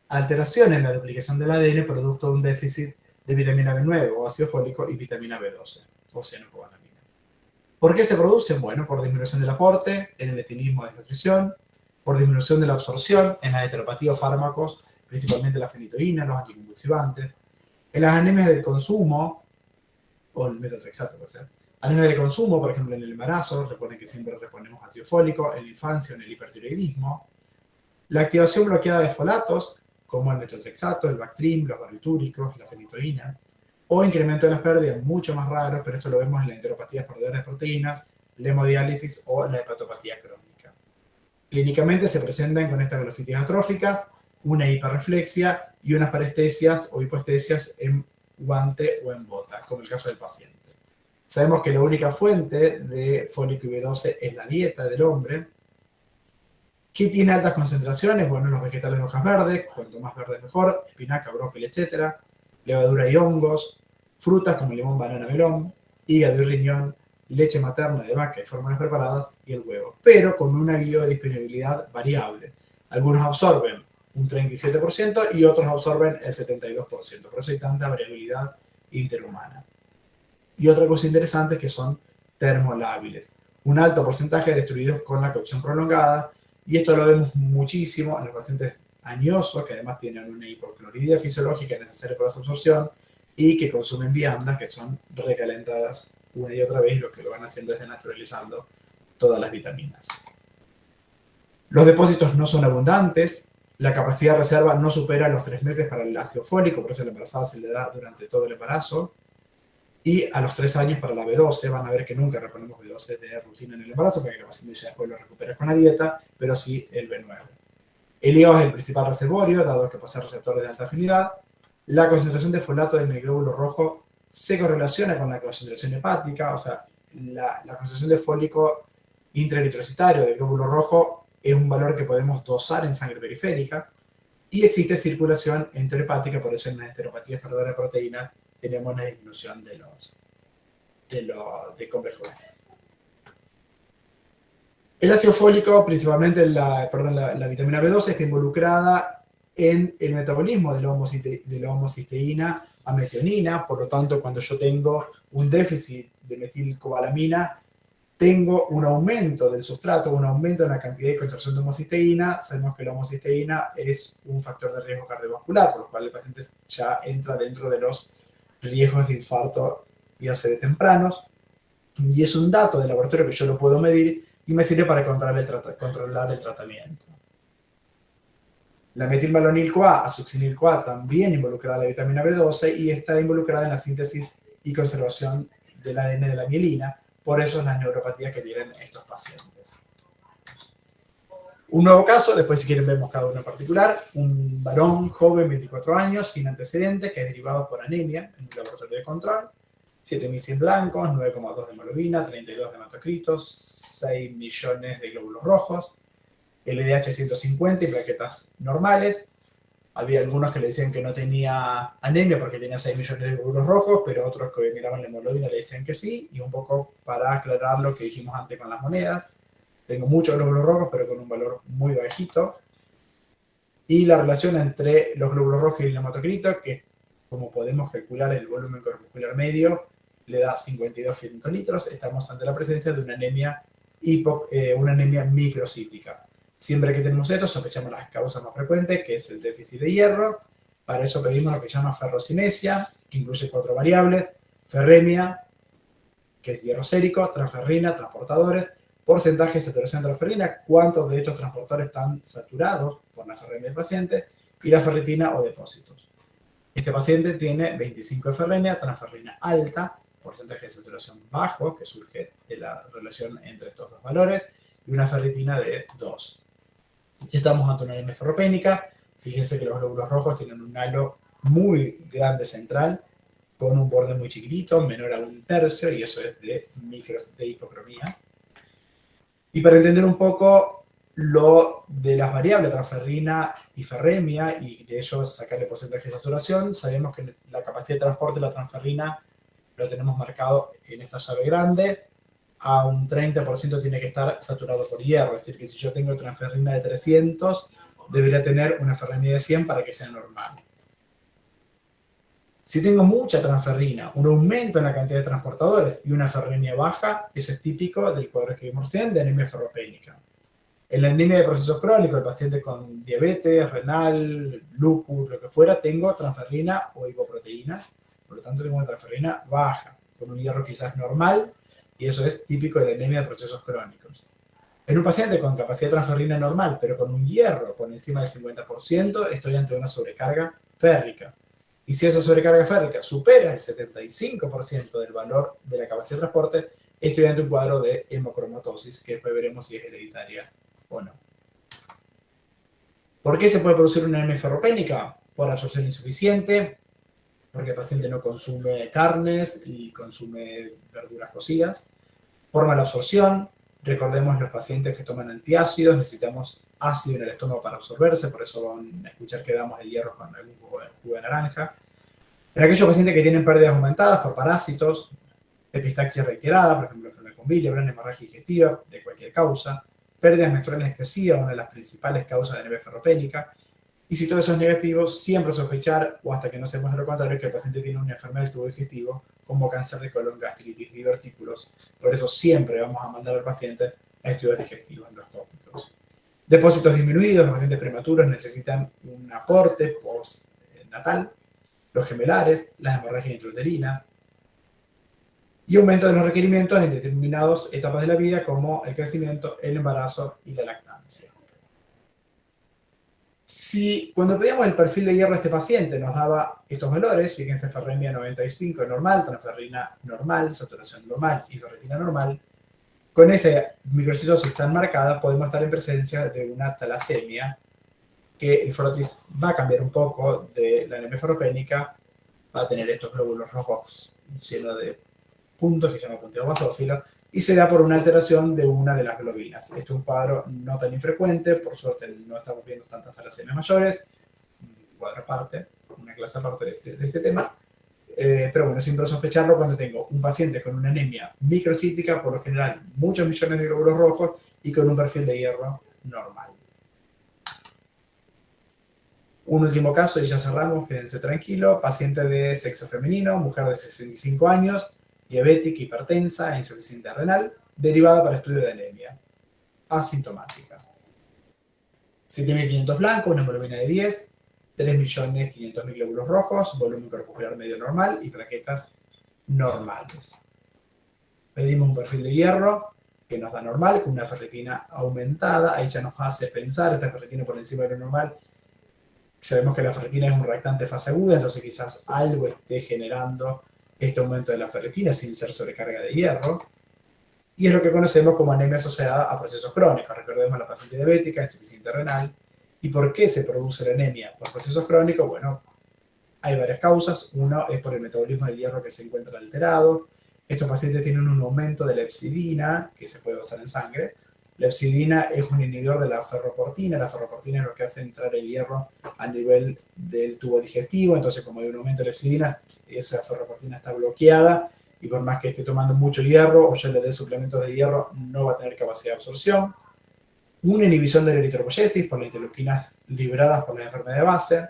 alteración en la duplicación del ADN producto de un déficit de vitamina B9 o ácido fólico y vitamina B12 o cianocobalamina. ¿Por qué se producen? Bueno, por disminución del aporte en el etilismo de nutrición, por disminución de la absorción en la heteropatía o fármacos, principalmente la fenitoína, los anticonvulsivantes, en las anemias del consumo, o el metotrexato puede ser, anemia de consumo, por ejemplo, en el embarazo, recuerden que siempre reponemos ácido fólico, en la infancia, en el hipertiroidismo, la activación bloqueada de folatos, como el metotrexato, el Bactrim, los barbitúricos, la fenitoína, o incremento de las pérdidas, mucho más raro, pero esto lo vemos en la enteropatía por perdedores de proteínas, la hemodiálisis o la hepatopatía crónica. Clínicamente se presentan con estas velocitis atróficas, una hiperreflexia y unas parestesias o hipoestesias en guante o en bota, como el caso del paciente. Sabemos que la única fuente de fólico y B12 es la dieta del hombre. ¿Qué tiene altas concentraciones? Bueno, los vegetales de hojas verdes, cuanto más verde mejor, espinaca, brócoli, etc. Levadura y hongos, frutas como limón, banana, melón, hígado y riñón, leche materna de vaca y fórmulas preparadas y el huevo, pero con una biodisponibilidad variable. Algunos absorben un 37% y otros absorben el 72%, por eso hay tanta variabilidad interhumana. Y otra cosa interesante es que son termolábiles. Un alto porcentaje destruidos con la cocción prolongada, y esto lo vemos muchísimo en los pacientes añosos, que además tienen una hipocloridía fisiológica necesaria para su absorción y que consumen viandas que son recalentadas una y otra vez, y lo que lo van haciendo es denaturalizando todas las vitaminas. Los depósitos no son abundantes, la capacidad de reserva no supera los 3 meses para el ácido fólico, por eso la embarazada se le da durante todo el embarazo, y a los 3 años para la B12, van a ver que nunca reponemos B12 de rutina en el embarazo, para que la paciente ya después lo recupere con la dieta, pero sí el B9. El hígado es el principal reservorio, dado que posee receptores de alta afinidad. La concentración de folato en el glóbulo rojo se correlaciona con la concentración hepática, o sea, la concentración de fólico intraeritrocitario del glóbulo rojo es un valor que podemos dosar en sangre periférica, y existe circulación enterohepática, por eso en las enteropatías perdedoras de proteínas tenemos una disminución de complejo. El ácido fólico, principalmente la vitamina B12, está involucrada en el metabolismo de la homocisteína a metionina. Por lo tanto, cuando yo tengo un déficit de metilcobalamina, tengo un aumento del sustrato, un aumento en la cantidad de concentración de homocisteína. Sabemos que la homocisteína es un factor de riesgo cardiovascular, por lo cual el paciente ya entra dentro de los riesgos de infarto y ACV tempranos. Y es un dato de laboratorio que yo lo puedo medir y me sirve para controlar el tratamiento. La metilmalonil-CoA, asuccinil-CoA, también involucrada en la vitamina B12 y está involucrada en la síntesis y conservación del ADN de la mielina. Por eso es la neuropatía que tienen estos pacientes. Un nuevo caso, después si quieren vemos cada uno en particular, un varón joven, 24 años, sin antecedentes, que es derivado por anemia en un laboratorio de control, 7.100 blancos, 9,2 de hemoglobina, 32 de hematocritos, 6 millones de glóbulos rojos, LDH 150 y plaquetas normales. Había algunos que le decían que no tenía anemia porque tenía 6 millones de glóbulos rojos, pero otros que miraban la hemoglobina le decían que sí, y un poco para aclarar lo que dijimos antes con las monedas. Tengo muchos glóbulos rojos, pero con un valor muy bajito. Y la relación entre los glóbulos rojos y el hematocrito, que como podemos calcular el volumen corpuscular medio, le da 52 femtolitros. Estamos ante la presencia de una anemia microcítica. Siempre que tenemos esto, sospechamos las causas más frecuentes, que es el déficit de hierro. Para eso pedimos lo que se llama ferrocinesia, que incluye 4 variables: ferremia, que es hierro sérico, transferrina, transportadores, porcentaje de saturación de la ferrina, cuántos de estos transportadores están saturados por la ferremia del paciente, y la ferritina o depósitos. Este paciente tiene 25 de ferremia, transferrina alta, porcentaje de saturación bajo, que surge de la relación entre estos dos valores, y una ferritina de 2. Estamos ante una anemia ferropénica. Fíjense que los glóbulos rojos tienen un halo muy grande central, con un borde muy chiquitito, menor a 1/3, y eso es de hipocromía. Y para entender un poco lo de las variables transferrina y ferremia, y de ellos sacarle porcentaje de saturación, sabemos que la capacidad de transporte de la transferrina lo tenemos marcado en esta llave grande. A un 30% tiene que estar saturado por hierro, es decir, que si yo tengo transferrina de 300, debería tener una ferremia de 100 para que sea normal. Si tengo mucha transferrina, un aumento en la cantidad de transportadores y una ferremia baja, eso es típico del cuadro que vimos recién de anemia ferropénica. En la anemia de procesos crónicos, el paciente con diabetes, renal, lupus, lo que fuera, tengo transferrina o hipoproteínas, por lo tanto tengo una transferrina baja, con un hierro quizás normal, y eso es típico de la anemia de procesos crónicos. En un paciente con capacidad de transferrina normal, pero con un hierro por encima del 50%, estoy ante una sobrecarga férrica. Y si esa sobrecarga férrica supera el 75% del valor de la capacidad de transporte, estoy ante un cuadro de hemocromatosis, que después veremos si es hereditaria o no. ¿Por qué se puede producir una anemia ferropénica? Por absorción insuficiente, porque el paciente no consume carnes y consume verduras cocidas. Por mala absorción, recordemos los pacientes que toman antiácidos, necesitamos ácido en el estómago para absorberse, por eso van a escuchar que damos el hierro con algún jugo de naranja. En aquellos pacientes que tienen pérdidas aumentadas por parásitos, epistaxia reiterada, por ejemplo, enfermedad con Willebrand, hemorragia digestiva de cualquier causa, pérdidas menstruales excesivas, una de las principales causas de anemia ferropénica. Y si todo eso es negativo, siempre sospechar, o hasta que no se muestre lo contrario, que el paciente tiene una enfermedad del tubo digestivo, como cáncer de colon, gastritis, divertículos. Por eso siempre vamos a mandar al paciente a estudios digestivos endoscópicos. Depósitos disminuidos, los pacientes prematuros necesitan un aporte postnatal, los gemelares, las hemorragias intrauterinas, y aumento de los requerimientos en determinadas etapas de la vida, como el crecimiento, el embarazo y la lactancia. Si cuando pedíamos el perfil de hierro a este paciente nos daba estos valores, fíjense, ferremia 95 normal, transferrina normal, saturación normal y ferritina normal, con esa microcitosis tan marcada podemos estar en presencia de una talasemia, que el frotis va a cambiar un poco de la anemia ferropénica, va a tener estos glóbulos rojos llenos de puntos que se llama punteo basófilo, y se da por una alteración de una de las globinas. Este es un cuadro no tan infrecuente, por suerte no estamos viendo tantas talasemias mayores, un cuadro aparte, una clase aparte de este tema, pero bueno, siempre sospecharlo cuando tengo un paciente con una anemia microcítica, por lo general muchos millones de glóbulos rojos y con un perfil de hierro normal. Un último caso y ya cerramos, quédense tranquilo, paciente de sexo femenino, mujer de 65 años, diabética, hipertensa, insuficiencia renal, derivada para estudio de anemia, asintomática. 7.500 blancos, una hemoglobina de 10, 3.500.000 glóbulos rojos, volumen corpuscular medio normal y plaquetas normales. Pedimos un perfil de hierro que nos da normal, con una ferritina aumentada, ahí ya nos hace pensar, esta ferritina por encima de lo normal, Sabemos que la ferritina es un reactante de fase aguda, entonces quizás algo esté generando este aumento de la ferritina sin ser sobrecarga de hierro. Y es lo que conocemos como anemia asociada a procesos crónicos. Recordemos la paciente diabética, insuficiente renal. ¿Y por qué se produce la anemia? Por procesos crónicos, bueno, hay varias causas. Uno es por el metabolismo del hierro que se encuentra alterado. Estos pacientes tienen un aumento de la hepcidina, que se puede usar en sangre. La hepcidina es un inhibidor de la ferroportina. La ferroportina es lo que hace entrar el hierro a nivel del tubo digestivo. Entonces, como hay un aumento de la hepcidina, esa ferroportina está bloqueada y por más que esté tomando mucho hierro o yo le dé suplementos de hierro, no va a tener capacidad de absorción. Una inhibición de la eritropoyesis por las interleuquinas liberadas por la enfermedad de base.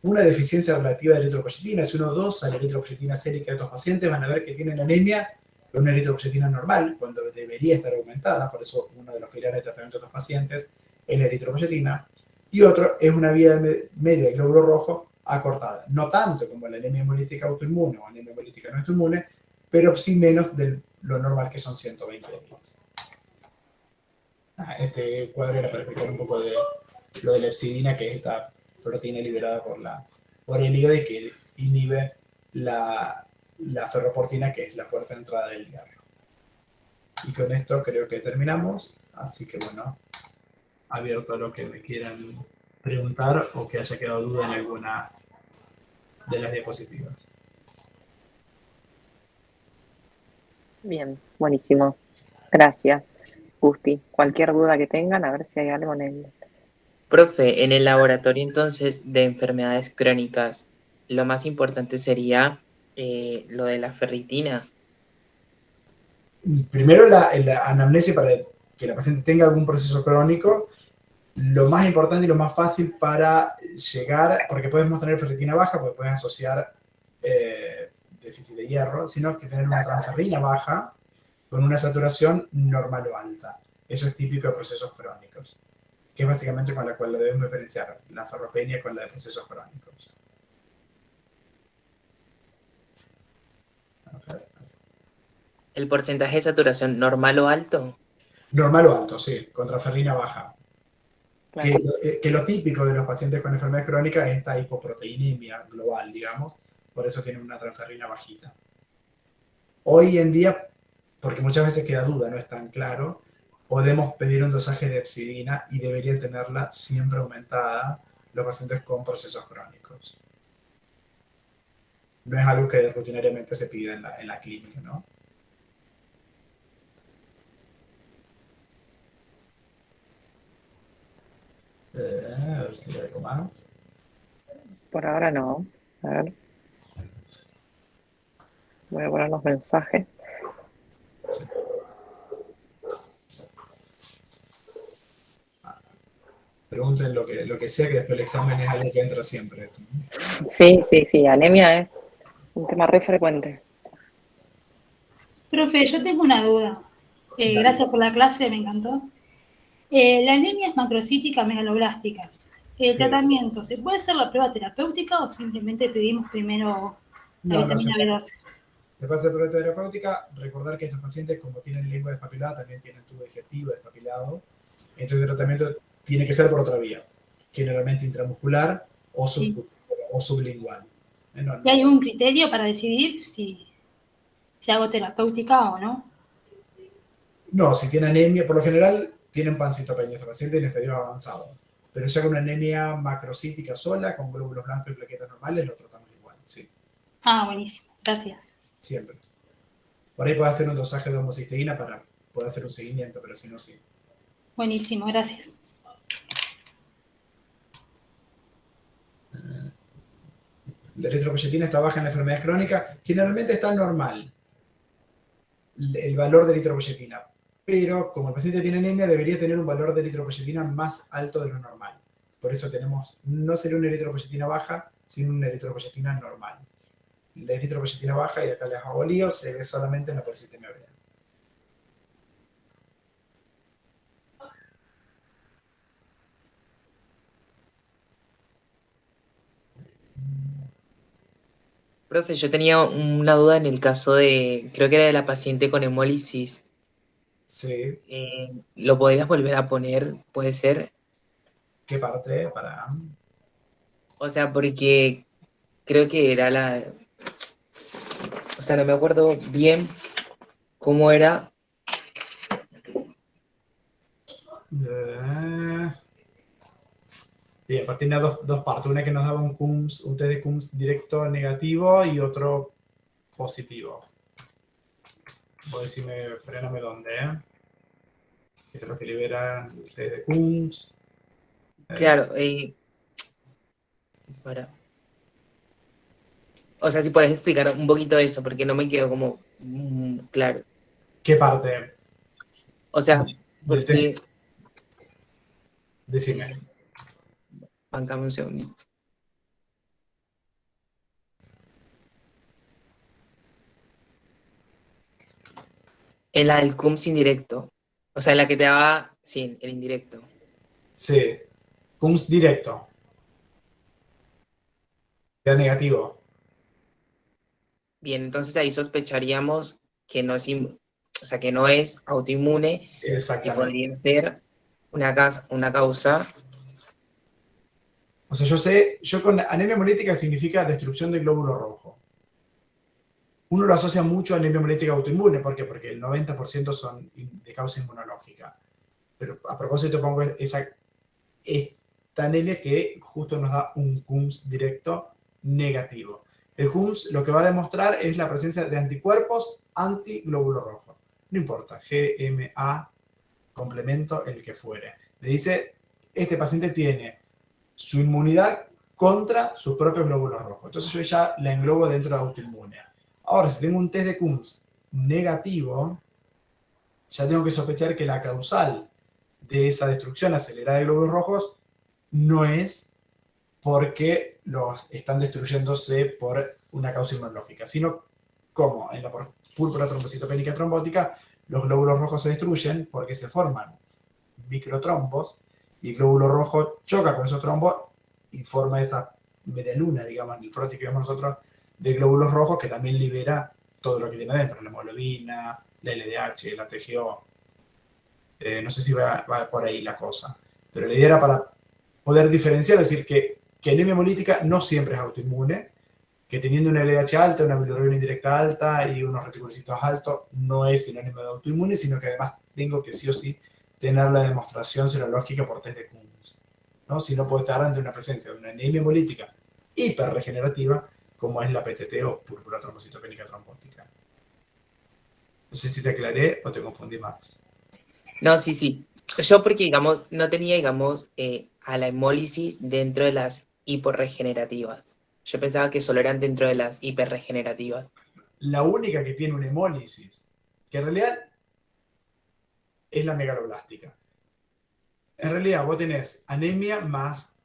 Una deficiencia relativa de eritropoyetina. Si uno dosa la eritropoyetina sérica de estos pacientes, van a ver que tienen anemia con una eritropoyetina normal, cuando debería estar aumentada. Por eso uno de los pilares de tratamiento de estos pacientes es la eritropoyetina. Y otro es una vía media de glóbulo rojo acortada. No tanto como la anemia hemolítica autoinmune o anemia hemolítica no autoinmune, pero sí menos de lo normal, que son 120 días. Este cuadro era para explicar un poco de lo de la hepcidina, que es esta proteína liberada por el hígado y que inhibe la ferroportina, que es la puerta de entrada del hierro. Y con esto creo que terminamos, así que bueno, abierto a lo que me quieran preguntar o que haya quedado duda en alguna de las diapositivas. Bien, buenísimo. Gracias, Gusti. Cualquier duda que tengan, a ver si hay algo en el... Profe, en el laboratorio entonces de enfermedades crónicas, lo más importante sería lo de la ferritina. Primero la anamnesis para que la paciente tenga algún proceso crónico. Lo más importante y lo más fácil para llegar, porque podemos tener ferritina baja, porque puedes asociar déficit de hierro, sino que tener una transferrina baja con una saturación normal o alta. Eso es típico de procesos crónicos, que es básicamente con la cual lo debemos diferenciar, la ferropenia con la de procesos crónicos. ¿El porcentaje de saturación normal o alto? Normal o alto, sí, con transferrina baja. Claro. Que lo típico de los pacientes con enfermedades crónicas es esta hipoproteinemia global, digamos, por eso tienen una transferrina bajita. Hoy en día, porque muchas veces queda duda, no es tan claro, podemos pedir un dosaje de hepcidina y deberían tenerla siempre aumentada los pacientes con procesos crónicos. No es algo que rutinariamente se pide en la clínica, ¿no? A ver si hay algo más. Por ahora no. A ver. Voy a poner los mensajes. Sí. Pregunten lo que sea, que después el examen es algo que entra siempre. Sí, anemia es un tema re frecuente. Profe, yo tengo una duda. Gracias por la clase, me encantó. La anemia es macrocítica megaloblástica. El Sí. tratamiento, ¿se puede hacer la prueba terapéutica o simplemente pedimos primero la No, vitamina B12? Después de la prueba terapéutica, recordar que estos pacientes, como tienen lengua despapilada, también tienen tubo digestivo despapilado. Entonces el tratamiento tiene que ser por otra vía, generalmente intramuscular o, o sublingual. No. ¿Y hay un criterio para decidir si hago terapéutica o no? No, si tiene anemia, por lo general tienen pancitopenia, estos pacientes en estadios avanzados. Pero ya con una anemia macrocítica sola, con glóbulos blancos y plaquetas normales, lo tratamos igual, sí. Ah, buenísimo, gracias. Siempre. Por ahí puedes hacer un dosaje de homocisteína para poder hacer un seguimiento, pero si no, sí. Buenísimo, gracias. La eritropoyetina está baja en la enfermedad crónica, generalmente está normal el valor de eritropoyetina, pero como el paciente tiene anemia, debería tener un valor de eritropoyetina más alto de lo normal. Por eso tenemos, no sería una eritropoyetina baja, sino una eritropoyetina normal. La eritropoyetina baja, y acá les hago lío, se ve solamente en la policitemia oral. Profe, yo tenía una duda en el caso de, creo que era de la paciente con hemólisis. Sí. ¿Lo podrías volver a poner? ¿Puede ser? ¿Qué parte? Para... O sea, porque creo que era o sea, no me acuerdo bien cómo era. Bien, aparte tenía dos partes, una que nos daba un test de Coombs directo negativo y otro positivo. Voy a decirme, fréname dónde, ¿eh? Esto es lo que libera el test de Coombs. Claro, o sea, si puedes explicar un poquito eso, porque no me quedó como claro. ¿Qué parte O sea, del test? porque... Decime. Bancame un segundito. En la del CUMS indirecto. O sea, en la que te daba, sí, el indirecto. Sí. Coombs directo. Da negativo. Bien, entonces ahí sospecharíamos que no es, o sea, que no es autoinmune y Exactamente. podría ser una causa. O sea, yo con anemia hemolítica significa destrucción del glóbulo rojo. Uno lo asocia mucho a anemia hemolítica autoinmune. ¿Por qué? Porque el 90% son de causa inmunológica. Pero a propósito pongo esta anemia que justo nos da un Coombs directo negativo. El Coombs lo que va a demostrar es la presencia de anticuerpos antiglóbulo rojo. No importa, GMA, complemento, el que fuere. Me dice, este paciente tiene su inmunidad contra sus propios glóbulos rojos. Entonces yo ya la englobo dentro de autoinmune. Ahora, si tengo un test de Coombs negativo, ya tengo que sospechar que la causal de esa destrucción acelerada de glóbulos rojos no es porque los están destruyéndose por una causa inmunológica, sino como en la púrpura trombocitopénica trombótica, los glóbulos rojos se destruyen porque se forman microtrombos y el glóbulo rojo choca con esos trombos y forma esa media luna, digamos, nefrótica que vemos nosotros, de glóbulos rojos que también libera todo lo que tiene adentro, la hemoglobina, la LDH, la TGO. No sé si va por ahí la cosa. Pero la idea era para poder diferenciar, es decir, que anemia hemolítica no siempre es autoinmune, que teniendo una LDH alta, una bilirrubina indirecta alta y unos reticulocitos altos no es sinónimo de autoinmune, sino que además tengo que sí o sí tener la demostración serológica por test de Coombs, ¿no? Si no puedo estar ante una presencia de una anemia hemolítica hiperregenerativa, como es la PTT o púrpura trombocitopénica trombótica. No sé si te aclaré o te confundí más. No, sí, sí. Yo porque, digamos, no tenía, digamos, a la hemólisis dentro de las hiporregenerativas. Yo pensaba que solo eran dentro de las hiperregenerativas. La única que tiene una hemólisis, que en realidad es la megaloblástica. En realidad vos tenés anemia más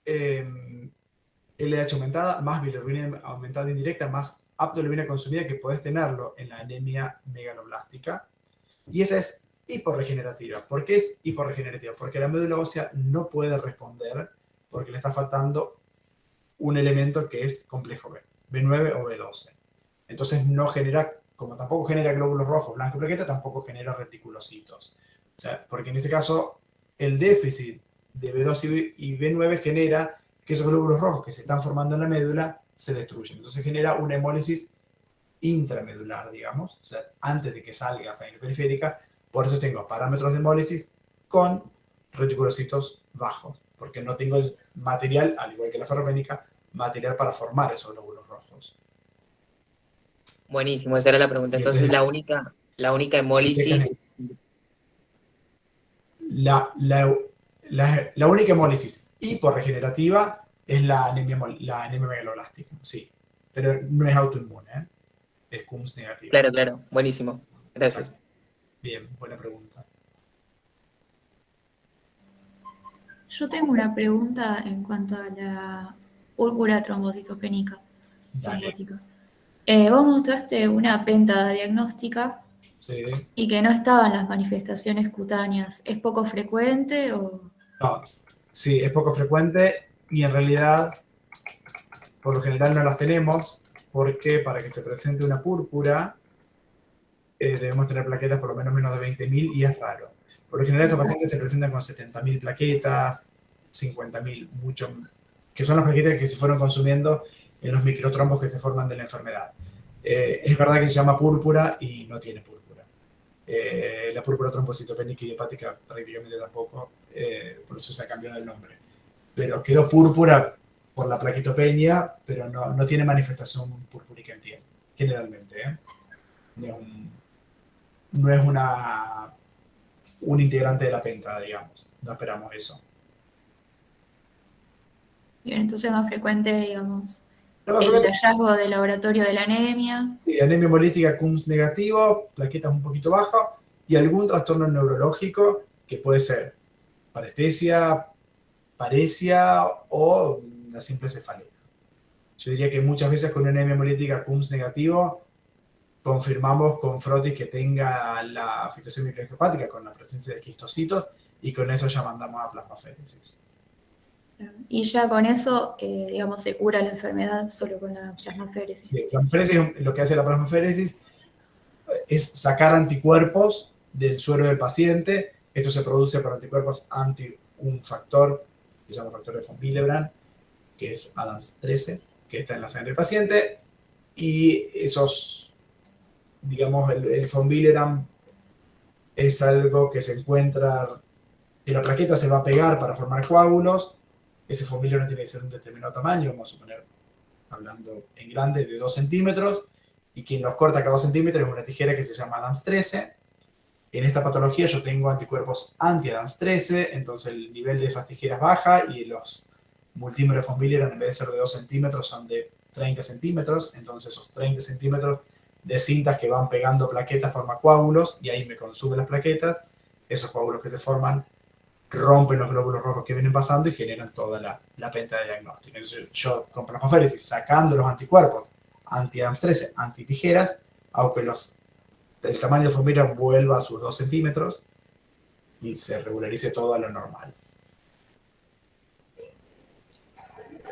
LH aumentada, más bilirrubina aumentada indirecta, más aptoglobina consumida, que podés tenerlo en la anemia megaloblástica. Y esa es hiporregenerativa. ¿Por qué es hiporregenerativa? Porque la médula ósea no puede responder porque le está faltando un elemento que es complejo B, B9 o B12. Entonces no genera, como tampoco genera glóbulos rojos, blanco y plaqueta, tampoco genera reticulocitos. O sea, porque en ese caso el déficit de B2 y B9 genera que esos glóbulos rojos que se están formando en la médula se destruyen. Entonces genera una hemólisis intramedular, digamos, o sea, antes de que salga a sangre periférica. Por eso tengo parámetros de hemólisis con reticulocitos bajos, porque no tengo el material, al igual que la ferropénica, material para formar esos glóbulos rojos. Buenísimo, esa era la pregunta. Y Entonces, este, la única hemólisis... la única hemólisis hiporregenerativa es la anemia megaloblástica, sí, pero no es autoinmune, ¿eh? Es Coombs negativo. Claro, claro, buenísimo. Gracias. Exacto. Bien, buena pregunta. Yo tengo una pregunta en cuanto a la púrpura trombocitopénica trombótica. Vos mostraste una penta diagnóstica Sí. y que no estaban las manifestaciones cutáneas. ¿Es poco frecuente o...? No, sí, es poco frecuente y en realidad, por lo general no las tenemos, porque para que se presente una púrpura debemos tener plaquetas por lo menos de 20.000 y es raro. Por lo general estos pacientes se presentan con 70.000 plaquetas, 50.000, mucho que son las plaquetas que se fueron consumiendo en los microtrombos que se forman de la enfermedad. Es verdad que se llama púrpura y no tiene púrpura. La púrpura trombocitopénica idiopática prácticamente tampoco, por eso se ha cambiado el nombre. Pero quedó púrpura por la plaquetopenia, pero no tiene manifestación purpúrica en piel, generalmente. No es un integrante de la penta, digamos. No esperamos eso. Bien, entonces más frecuente, digamos, No, más o el menos, hallazgo de laboratorio de la anemia. sí, anemia hemolítica CUMS negativo, plaquetas un poquito bajas y algún trastorno neurológico que puede ser parestesia, paresia o una simple cefalea. Yo diría que muchas veces con una anemia hemolítica CUMS negativo confirmamos con frotis que tenga la afectación microangiopática con la presencia de quistocitos y con eso ya mandamos a plasmaféresis. Y ya con eso, digamos, se cura la enfermedad solo con la plasmaféresis. Sí, lo que hace la plasmaféresis es sacar anticuerpos del suero del paciente. Esto se produce por anticuerpos anti un factor que se llama factor de von Willebrand, que es ADAMS13, que está en la sangre del paciente. Y esos, digamos, el von Willebrand es algo que se encuentra, que la plaqueta se va a pegar para formar coágulos. Ese von Willebrand tiene que ser un determinado tamaño, vamos a suponer, hablando en grande, de 2 centímetros. Y quien los corta cada 2 centímetros es una tijera que se llama ADAMS13. En esta patología yo tengo anticuerpos anti-ADAMS13, entonces el nivel de esas tijeras baja y los multímeros von Willebrand en vez de ser de 2 centímetros son de 30 centímetros, entonces esos 30 centímetros de cintas que van pegando plaquetas forman coágulos y ahí me consumen las plaquetas. Esos coágulos que se forman rompen los glóbulos rojos que vienen pasando y generan toda la penta de diagnóstico. Entonces yo con plasmaféresis, sacando los anticuerpos anti-ADAMS13, anti-tijeras, hago que el tamaño de von Willebrand vuelva a sus 2 centímetros y se regularice todo a lo normal.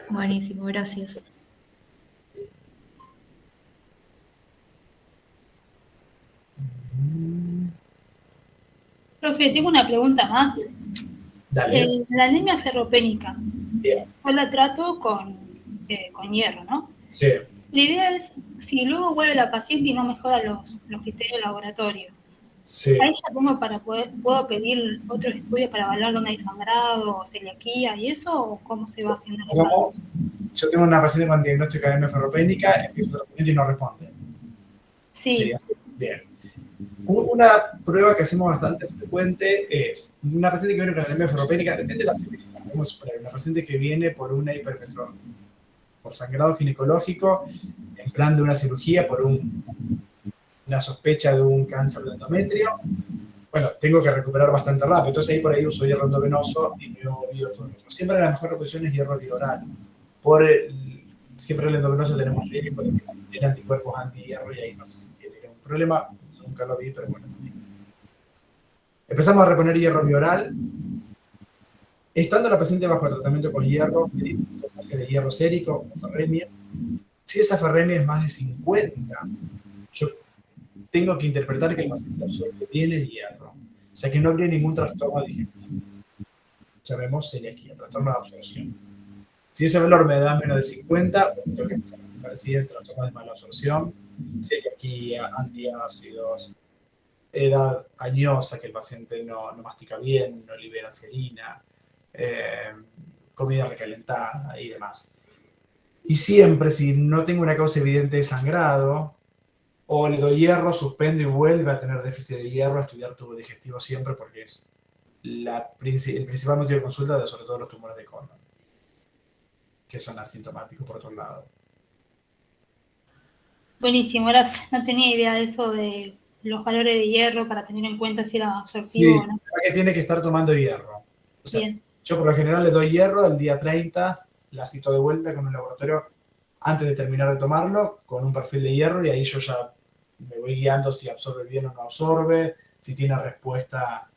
Buenísimo, gracias. Profe, tengo una pregunta más. Dale. La anemia ferropénica, Bien. yo la trato con hierro, ¿no? Sí. La idea es, si luego vuelve la paciente y no mejora los criterios de laboratorio, Sí. ¿a ella puedo pedir otros estudios para evaluar dónde hay sangrado o celiaquía y eso? ¿O cómo se va haciendo? Como yo tengo una paciente con diagnóstico de anemia ferropénica, empiezo el tratamiento y no responde. Sí. Sería así. Bien. Una prueba que hacemos bastante frecuente es una paciente que viene con anemia ferropénica, depende de la severidad. Vamos a suponer una paciente que viene por una por sangrado ginecológico, en plan de una cirugía por una sospecha de un cáncer de endometrio. Bueno, tengo que recuperar bastante rápido, entonces ahí por ahí uso hierro endovenoso y no biotónico. Siempre la mejor reposición es hierro bioral. Siempre el endovenoso tenemos riesgo de que se generen anticuerpos antihierro y ahí no se genera un problema. Nunca lo vi, pero bueno, también. Empezamos a reponer hierro bioral. Estando la paciente bajo tratamiento con hierro, pedimos un dosaje de hierro sérico o ferremia. Si esa ferremia es más de 50, yo tengo que interpretar que el paciente absorbe bien el hierro. O sea que no habría ningún trastorno digestivo. Llamemos celiaquía, trastorno de absorción. Si ese valor me da menos de 50, tengo que empezar a decir trastorno de mala absorción, celiaquía, antiácidos, edad añosa, que el paciente no mastica bien, no libera serina, comida recalentada y demás. Y siempre, si no tengo una causa evidente de sangrado, o le doy hierro, suspendo y vuelve a tener déficit de hierro, estudiar tubo digestivo siempre, porque es el principal motivo de consulta de sobre todo los tumores de colon, que son asintomáticos por otro lado. Buenísimo, gracias. No tenía idea de eso de los valores de hierro para tener en cuenta si era absortivo Sí, o no. que tiene que estar tomando hierro. O sea, Bien. yo por lo general le doy hierro el día 30, la cito de vuelta con un laboratorio antes de terminar de tomarlo, con un perfil de hierro, y ahí yo ya me voy guiando si absorbe bien o no absorbe, si tiene respuesta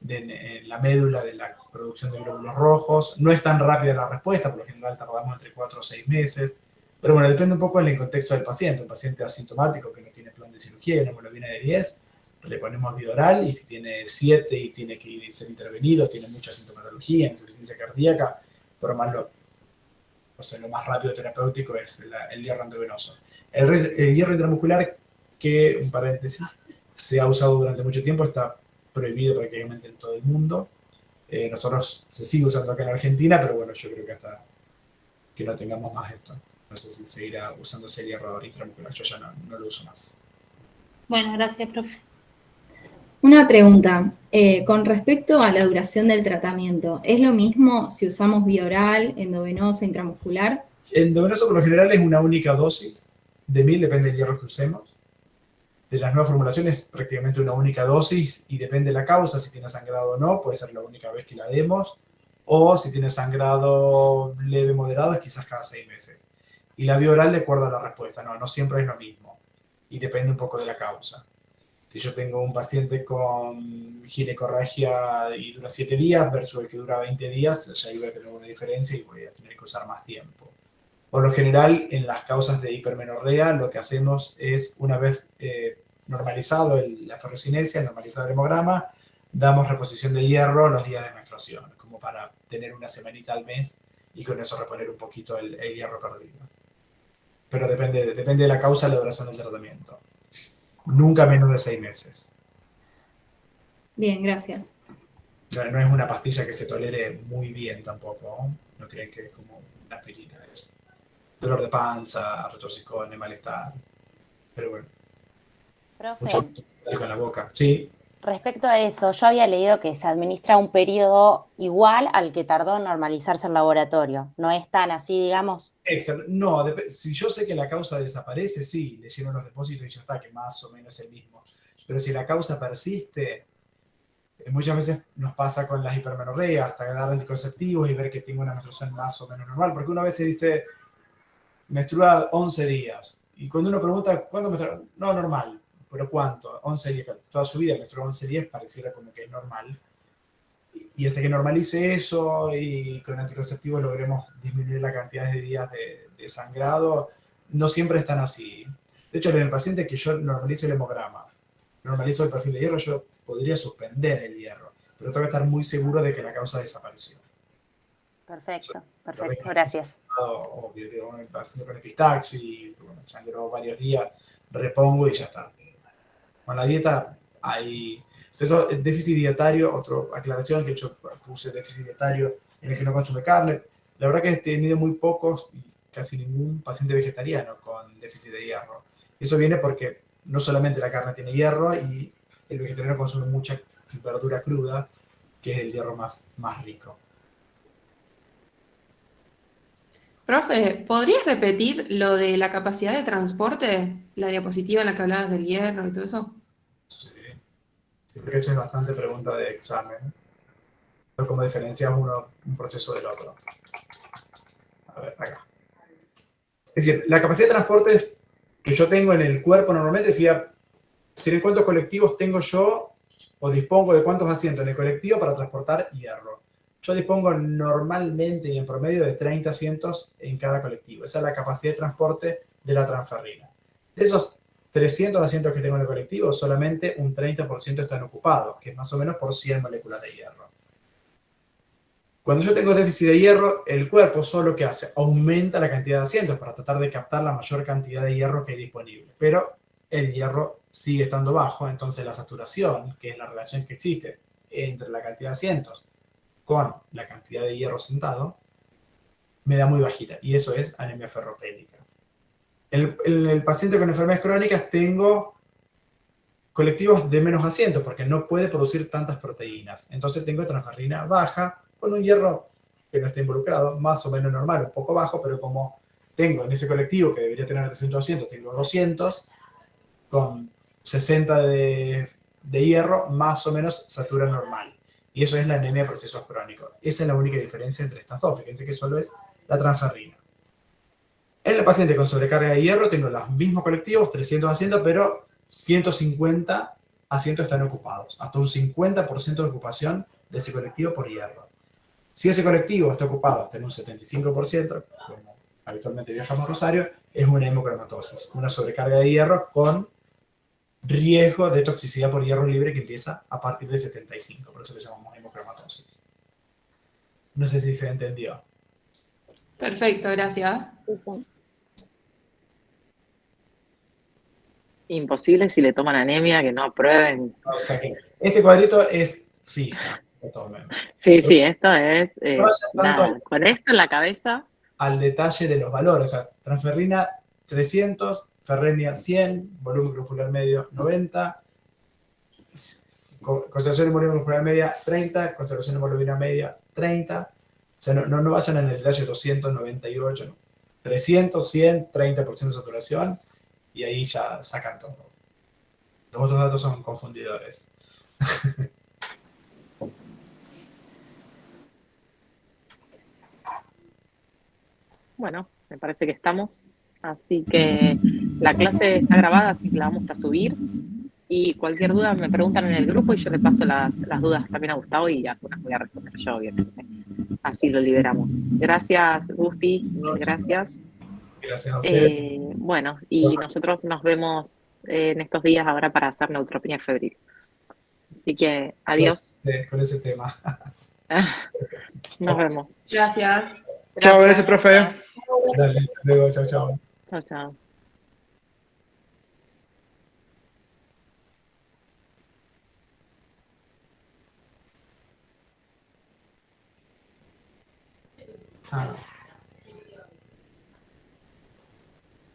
en la médula de la producción de glóbulos rojos. No es tan rápida la respuesta, por lo general tardamos entre 4 o 6 meses, pero bueno, depende un poco del contexto del paciente. Un paciente asintomático que no tiene plan de cirugía y una hemoglobina de 10, le ponemos Vidoral, y si tiene 7 y tiene que ser intervenido, tiene mucha sintomatología, insuficiencia cardíaca, por más o sea, lo más rápido terapéutico es el hierro endovenoso. El hierro intramuscular, que, un paréntesis, se ha usado durante mucho tiempo, está prohibido prácticamente en todo el mundo. Nosotros se sigue usando acá en Argentina, pero bueno, yo creo que hasta que no tengamos más esto. No sé si seguirá usándose el hierro intramuscular, yo ya no lo uso más. Bueno, gracias, profe. Una pregunta, con respecto a la duración del tratamiento, ¿es lo mismo si usamos vía oral, endovenosa, intramuscular? El endovenoso por lo general es una única dosis de 1000, depende del hierro que usemos. De las nuevas formulaciones, prácticamente una única dosis y depende de la causa, si tiene sangrado o no, puede ser la única vez que la demos, o si tiene sangrado leve, moderado, es quizás cada 6 meses. Y la vía oral de acuerdo a la respuesta, no siempre es lo mismo y depende un poco de la causa. Si yo tengo un paciente con ginecorragia y dura 7 días versus el que dura 20 días, ya ahí voy a tener una diferencia y voy a tener que usar más tiempo. Por lo general, en las causas de hipermenorrea, lo que hacemos es, una vez normalizado la ferrocinesia, normalizado el hemograma, damos reposición de hierro los días de menstruación, como para tener una semanita al mes y con eso reponer un poquito el hierro perdido. Pero depende de la causa de la duración del tratamiento. Nunca menos de 6 meses. Bien, gracias. No es una pastilla que se tolere muy bien tampoco. No creen que es como una aspirina. Es dolor de panza, retorcijón, malestar. Pero bueno. Profe, Mucho con la boca. Sí. respecto a eso, yo había leído que se administra un periodo igual al que tardó en normalizarse el laboratorio. ¿No es tan así, digamos? No, si yo sé que la causa desaparece, sí, le lleno los depósitos y ya está, que más o menos es el mismo. Pero si la causa persiste, muchas veces nos pasa con las hipermenorreas, hasta dar anticonceptivos y ver que tengo una menstruación más o menos normal, porque una vez se dice, menstrua 11 días, y cuando uno pregunta, ¿cuándo menstrua? No, normal, pero ¿cuánto? 11 días, toda su vida menstrua 11 días, pareciera como que es normal. Y hasta que normalice eso y con anticonceptivos logremos disminuir la cantidad de días de sangrado, no siempre están así. De hecho, en el paciente que yo normalizo el hemograma, normalizo el perfil de hierro, yo podría suspender el hierro, pero tengo que estar muy seguro de que la causa desapareció. Perfecto, gracias. Obvio, digo, el paciente con epistaxis, sangró varios días, repongo y ya está. Con la dieta hay... Eso, déficit dietario, otra aclaración que yo puse déficit dietario en el que no consume carne. La verdad que he tenido muy pocos y casi ningún paciente vegetariano con déficit de hierro. Eso viene porque no solamente la carne tiene hierro y el vegetariano consume mucha verdura cruda, que es el hierro más rico. Profe, ¿podrías repetir lo de la capacidad de transporte? La diapositiva en la que hablabas del hierro y todo eso. Sí, creo que esa es bastante pregunta de examen. Pero cómo diferenciamos un proceso del otro. A ver, acá. Es decir, la capacidad de transporte que yo tengo en el cuerpo normalmente sería en cuántos colectivos tengo yo o dispongo de cuántos asientos en el colectivo para transportar hierro. Yo dispongo normalmente y en promedio de 30 asientos en cada colectivo. Esa es la capacidad de transporte de la transferrina. De esos 300 asientos que tengo en el colectivo, solamente un 30% están ocupados, que es más o menos por 100 moléculas de hierro. Cuando yo tengo déficit de hierro, el cuerpo solo que hace, aumenta la cantidad de asientos para tratar de captar la mayor cantidad de hierro que hay disponible. Pero el hierro sigue estando bajo, entonces la saturación, que es la relación que existe entre la cantidad de asientos con la cantidad de hierro sentado, me da muy bajita, y eso es anemia ferropénica. En el paciente con enfermedades crónicas tengo colectivos de menos asientos porque no puede producir tantas proteínas. Entonces tengo transferrina baja con un hierro que no está involucrado, más o menos normal, un poco bajo, pero como tengo en ese colectivo que debería tener 300 asientos, tengo 200, con 60 de hierro, más o menos satura normal. Y eso es la anemia de procesos crónicos. Esa es la única diferencia entre estas dos. Fíjense que solo es la transferrina. En el paciente con sobrecarga de hierro tengo los mismos colectivos, 300 asientos, pero 150 asientos están ocupados. Hasta un 50% de ocupación de ese colectivo por hierro. Si ese colectivo está ocupado hasta en un 75%, como habitualmente viajamos a Rosario, es una hemocromatosis, una sobrecarga de hierro con riesgo de toxicidad por hierro libre que empieza a partir de 75, por eso le llamamos hemocromatosis. No sé si se entendió. Perfecto, gracias. Imposible si le toman anemia que no aprueben. O sea que este cuadrito es fija. Lo tomen. Sí, esto es, No vayan tanto nada, con esto en la cabeza. al detalle de los valores. O sea, transferrina 300, ferremia 100, volumen glomerular medio 90, concentración de volumen glomerular media 30, concentración de hemoglobina media 30. O sea, no vayan en el detalle 298, no. 300, 100, 30% de saturación y ahí ya sacan todo. Los otros datos son confundidores. Bueno, me parece que estamos. Así que la clase está grabada, así que la vamos a subir. Y cualquier duda me preguntan en el grupo y yo le paso las dudas también a Gustavo y algunas voy a responder yo, obviamente. Así lo liberamos. Gracias, Gusti, mil gracias. Gracias a ustedes. Bueno, y nosotros nos vemos en estos días ahora para hacer neutropenia febril. Así que adiós. Con ese tema. Nos vemos. Gracias. Chao, gracias, profe. Dale, luego, chao, chao. Chao, chao.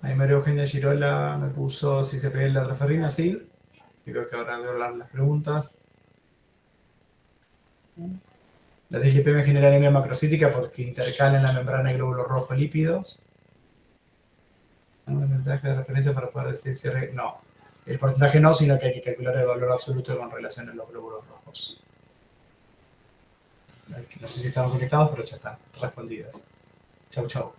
Ahí María Eugenia Girola me puso si se pega la transferrina, sí. Creo que ahora voy a hablar las preguntas. La dislipemia genera anemia macrocítica porque intercalan la membrana y glóbulos rojos lípidos. ¿Un porcentaje de referencia para poder decir si... No, el porcentaje no, sino que hay que calcular el valor absoluto con relación a los glóbulos rojos. No sé si estaban conectados, pero ya están respondidas. Chau, chau.